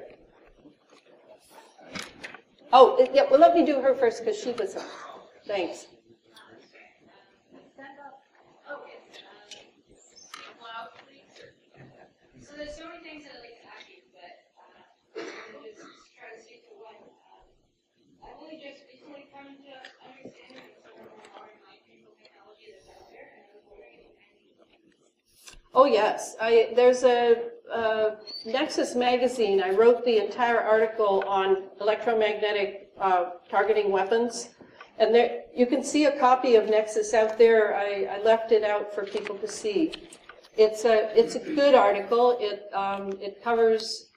Oh, yeah. Well, let me do her first because she was. Thanks. So there's so many things that I'd like to ask you, but I'm going to just try to stick to one. I've only just recently come to understand that some of the modern microbial technology that's out there, and I was wondering if Oh, yes. There's a Nexus magazine. I wrote the entire article on electromagnetic targeting weapons. And there, you can see a copy of Nexus out there. I left it out for people to see. It's a good article. It covers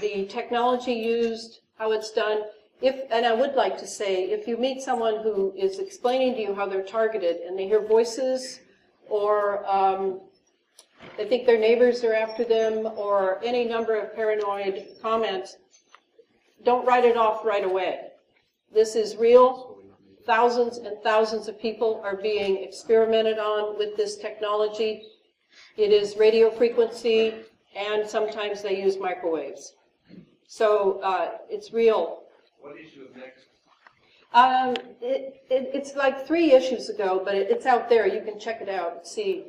the technology used, how it's done. And I would like to say, if you meet someone who is explaining to you how they're targeted and they hear voices or they think their neighbors are after them or any number of paranoid comments, don't write it off right away. This is real. Thousands and thousands of people are being experimented on with this technology. It is radio frequency, and sometimes they use microwaves. So it's real. What issue of Nexus? It's like 3 issues ago, but it's out there. You can check it out and see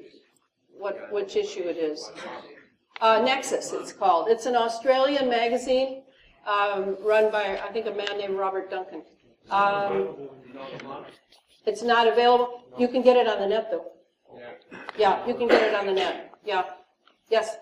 which issue it is. Nexus, it's called. It's an Australian magazine run by, I think, a man named Robert Duncan. It's not available. You can get it on the net, though. Yeah, you can get it on the net. Yeah. Yes?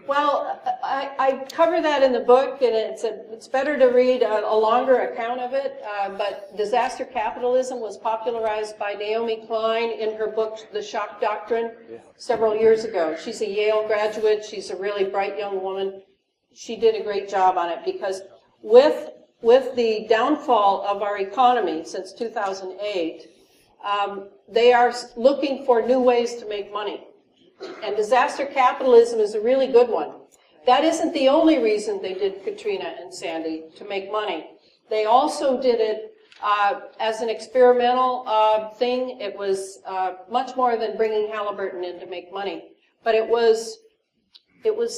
Well, I cover that in the book, and it's better to read a longer account of it, but disaster capitalism was popularized by Naomi Klein in her book, The Shock Doctrine, several years ago. She's a Yale graduate. She's a really bright young woman. She did a great job on it because with the downfall of our economy since 2008, they are looking for new ways to make money. And disaster capitalism is a really good one. That isn't the only reason they did Katrina and Sandy, to make money. They also did it as an experimental thing. It was much more than bringing Halliburton in to make money. But it was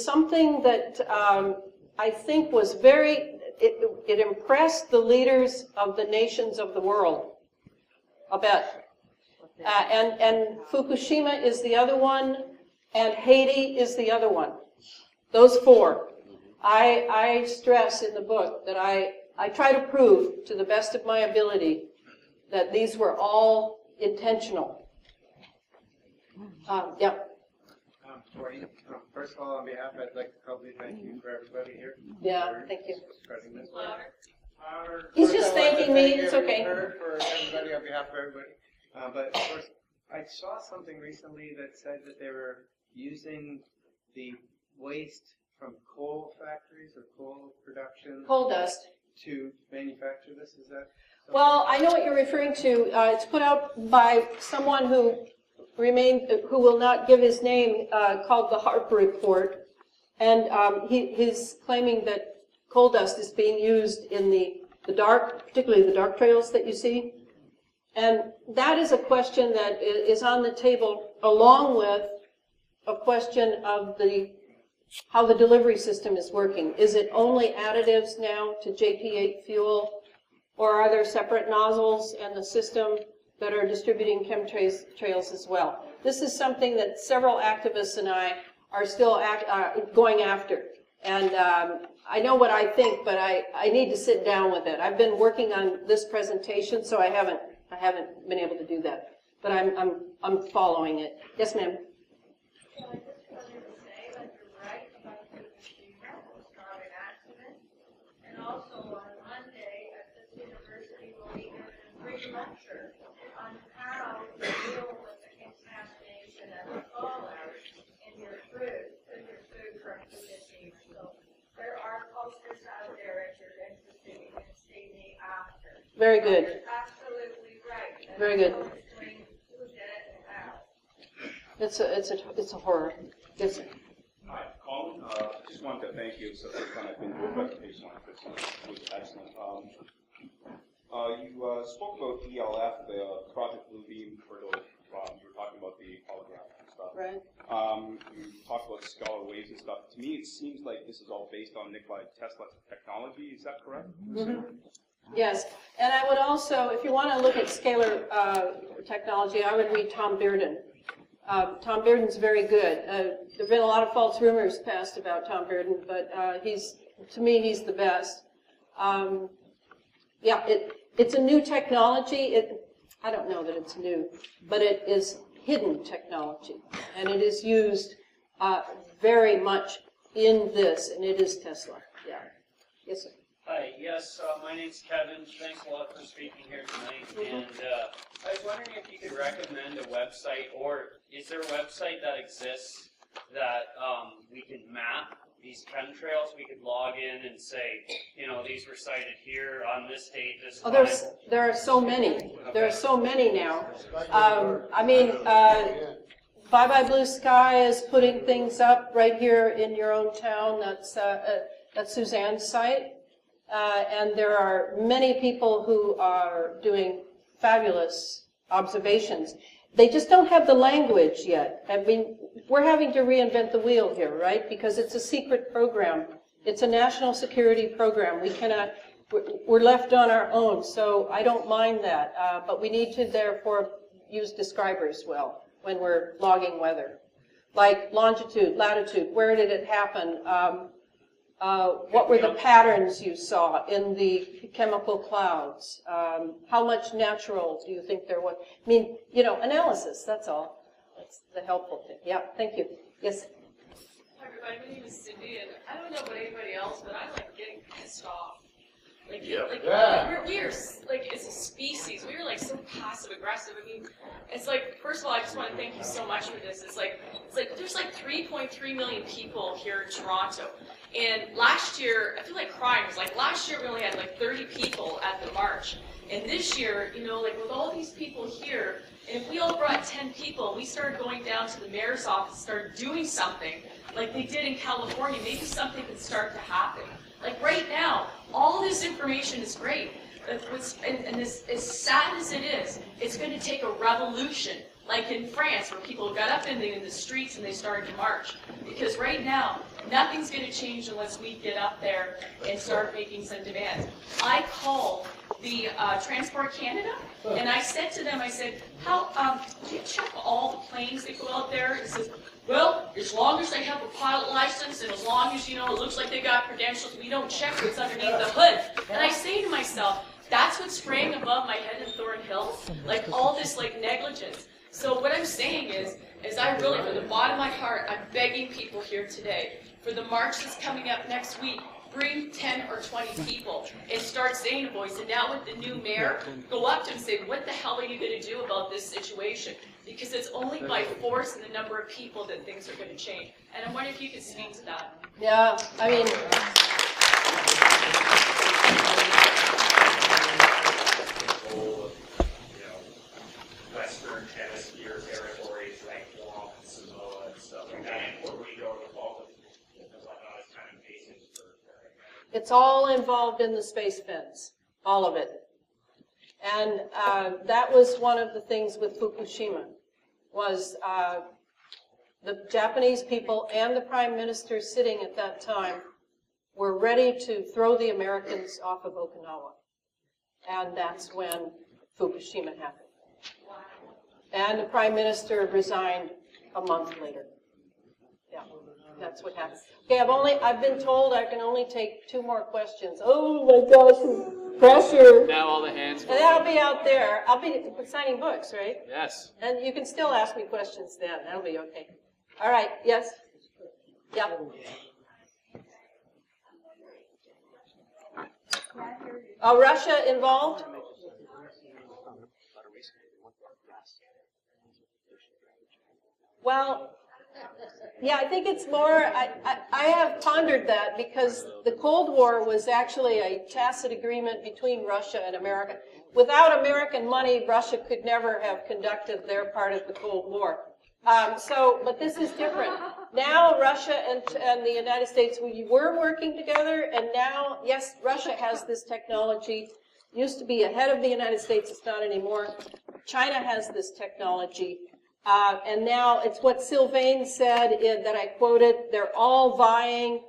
something that I think was it impressed the leaders of the nations of the world a bit. And Fukushima is the other one, and Haiti is the other one. Those 4. I stress in the book that I try to prove to the best of my ability that these were all intentional. Yeah. First of all, on behalf, I'd like to publicly thank you for everybody here. Yeah, thank you. Spreading this. He's just thanking me. It's okay. For everybody, on behalf of everybody. But of course, I saw something recently that said that they were using the waste from coal factories or coal production. Coal dust. To manufacture this, is that? Well, I know what you're referring to. It's put out by someone who will not give his name, called the Harper Report, and he's claiming that coal dust is being used in the dark, particularly the dark trails that you see. And that is a question that is on the table, along with a question of how the delivery system is working. Is it only additives now to JP8 fuel, or are there separate nozzles and the system that are distributing chemtrails as well? This is something that several activists and I are still going after. And I know what I think, but I need to sit down with it. I've been working on this presentation, so I haven't I haven't been able to do that, but I'm following it. Yes, ma'am. Also on Monday at this university will be giving a free lecture on how to deal with the contamination and the fallout in your food from Fukushima. So there are posters out there if you're interested. You can see me after. Very good. Absolutely right. Very good. Who did it and how. It's a horror. Yes, sir. Hi, Colin. Just wanted to thank you. So the first time I've been to a presentation like this, it was excellent. You spoke about ELF, the Project Bluebeam, for those, you were talking about the holograph and stuff. Right. You talked about scalar waves and stuff. To me, it seems like this is all based on Nikola Tesla's technology. Is that correct? Mm-hmm. Yes, and I would also, if you want to look at scalar technology, I would read Tom Bearden. Tom Bearden's very good. There have been a lot of false rumors passed about Tom Bearden, but to me, he's the best. Yeah, it's a new technology. I don't know that it's new, but it is hidden technology, and it is used very much in this, and it is Tesla. Yeah. Yes, sir. Hi, yes, my name's Kevin. Thanks a lot for speaking here tonight. And I was wondering if you could recommend a website, or is there a website that exists that we can map these chemtrails? We could log in and say, you know, these were cited here on this date, this time. There are so many. There are so many now. I mean, Bye Bye Blue Sky is putting things up right here in your own town. That's Suzanne's site. And there are many people who are doing fabulous observations. They just don't have the language yet. I mean, we're having to reinvent the wheel here, right? Because it's a secret program. It's a national security program. We're left on our own, so I don't mind that. But we need to, therefore, use describers well when we're logging weather. Like longitude, latitude, where did it happen? What were the patterns you saw in the chemical clouds? How much natural do you think there was? I mean, you know, analysis, that's all. That's the helpful thing. Yeah, thank you. Yes? Hi, everybody. My name is Cindy, and I don't know about anybody else, but I like getting pissed off. Like, we are, like, as a species, we are, like, so passive-aggressive. I mean, it's like, first of all, I just want to thank you so much for this. It's like there's, like, 3.3 million people here in Toronto. And last year, I feel like crying. It was like, last year we only had, like, 30 people at the march. And this year, you know, like, with all these people here, and if we all brought 10 people, we started going down to the mayor's office, started doing something like they did in California, maybe something could start to happen. Like right now, all this information is great, and this, as sad as it is, it's going to take a revolution, like in France, where people got up in the streets and they started to march. Because right now, nothing's going to change unless we get up there and start making some demands. I called the Transport Canada, and I said to them, I said, how, do you check all the planes that go out there? It says, well, as long as they have a pilot license and as long as, you know, it looks like they got credentials, we don't check what's underneath the hood. And I say to myself, that's what's spraying above my head in Thornhill, like all this like negligence. So what I'm saying is I really, from the bottom of my heart, I'm begging people here today, for the march that's coming up next week, bring 10 or 20 people and start saying to boys, and now with the new mayor, go up to him and say, what the hell are you going to do about this situation? Because it's only by force and the number of people that things are going to change. And I'm wondering if you could speak to that. Yeah, I mean... Western Hemisphere territories like Guam and Samoa and stuff like that, and Puerto Rico and all of kind of bases for. It's all involved in the space fence, all of it. And that was one of the things with Fukushima, was the Japanese people and the Prime Minister sitting at that time were ready to throw the Americans off of Okinawa. And that's when Fukushima happened. And the Prime Minister resigned a month later. Yeah, that's what happened. Okay, I've been told I can only take 2 more questions. Oh my gosh, Pressure. Now all the hands. And I'll be out there. I'll be signing books, right? Yes. And you can still ask me questions then. That'll be okay. All right. Yes? Yeah. Russia involved? Well, yeah, I think it's more, I have pondered that because the Cold War was actually a tacit agreement between Russia and America. Without American money, Russia could never have conducted their part of the Cold War. But this is different. Now Russia and the United States, we were working together, and now, yes, Russia has this technology. Used to be ahead of the United States, it's not anymore. China has this technology. And now it's what Sylvain said that I quoted, they're all vying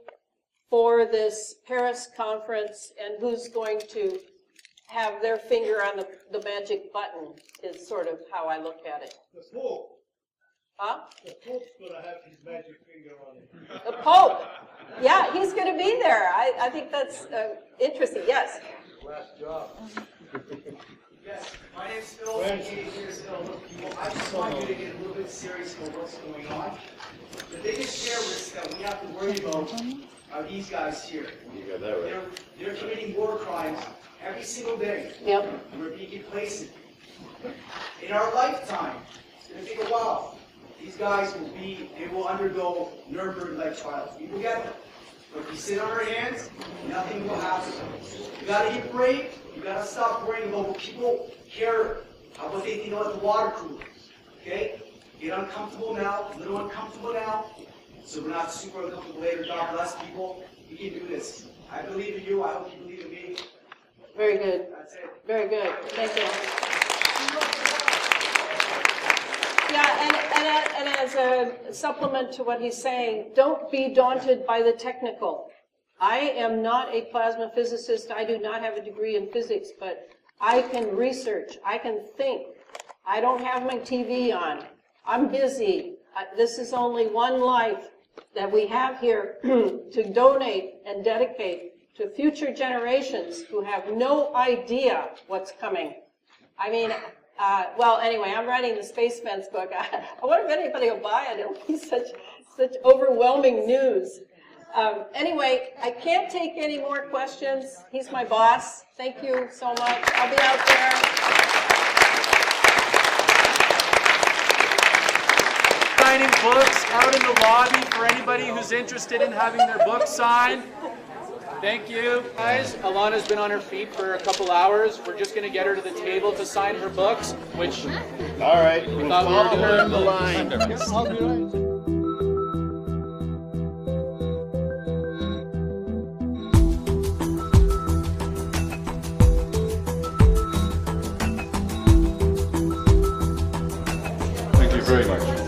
for this Paris conference, and who's going to have their finger on the magic button is sort of how I look at it. The Pope. Huh? The Pope's going to have his magic finger on it. The Pope. Yeah, he's going to be there. I think that's interesting. Yes? Last job. Yes, my name's Phil. I just want you to get a little bit serious about what's going on. The biggest terrorists that we have to worry about are these guys here. You got that right. They're committing war crimes every single day. Yep. And we're being complacent. In our lifetime, it's going to take a while. These guys will undergo Nuremberg-like trials. We will get them. But if we sit on our hands, nothing will happen. You got to get brave. You got to stop worrying about what people care, what they think about the water cooler. Okay? Get uncomfortable now, a little uncomfortable now, so we're not super uncomfortable later. God bless people. We can do this. I believe in you. I hope you believe in me. Very good. That's it. Very good. Thank you. Yeah, and as a supplement to what he's saying, don't be daunted by the technical. I am not a plasma physicist. I do not have a degree in physics, but I can research. I can think. I don't have my TV on. I'm busy. This is only one life that we have here to donate and dedicate to future generations who have no idea what's coming. I mean, well, anyway, I'm writing the Space Fence book. I wonder if anybody will buy it. It'll be such overwhelming news. Anyway, I can't take any more questions. He's my boss. Thank you so much. I'll be out there. Signing books out in the lobby for anybody who's interested in having their book signed. Thank you. Guys, Elana's been on her feet for a couple hours. We're just going to get her to the table to sign her books, which... All right, we thought we were doing in the line. I'll be right. Thank you very much.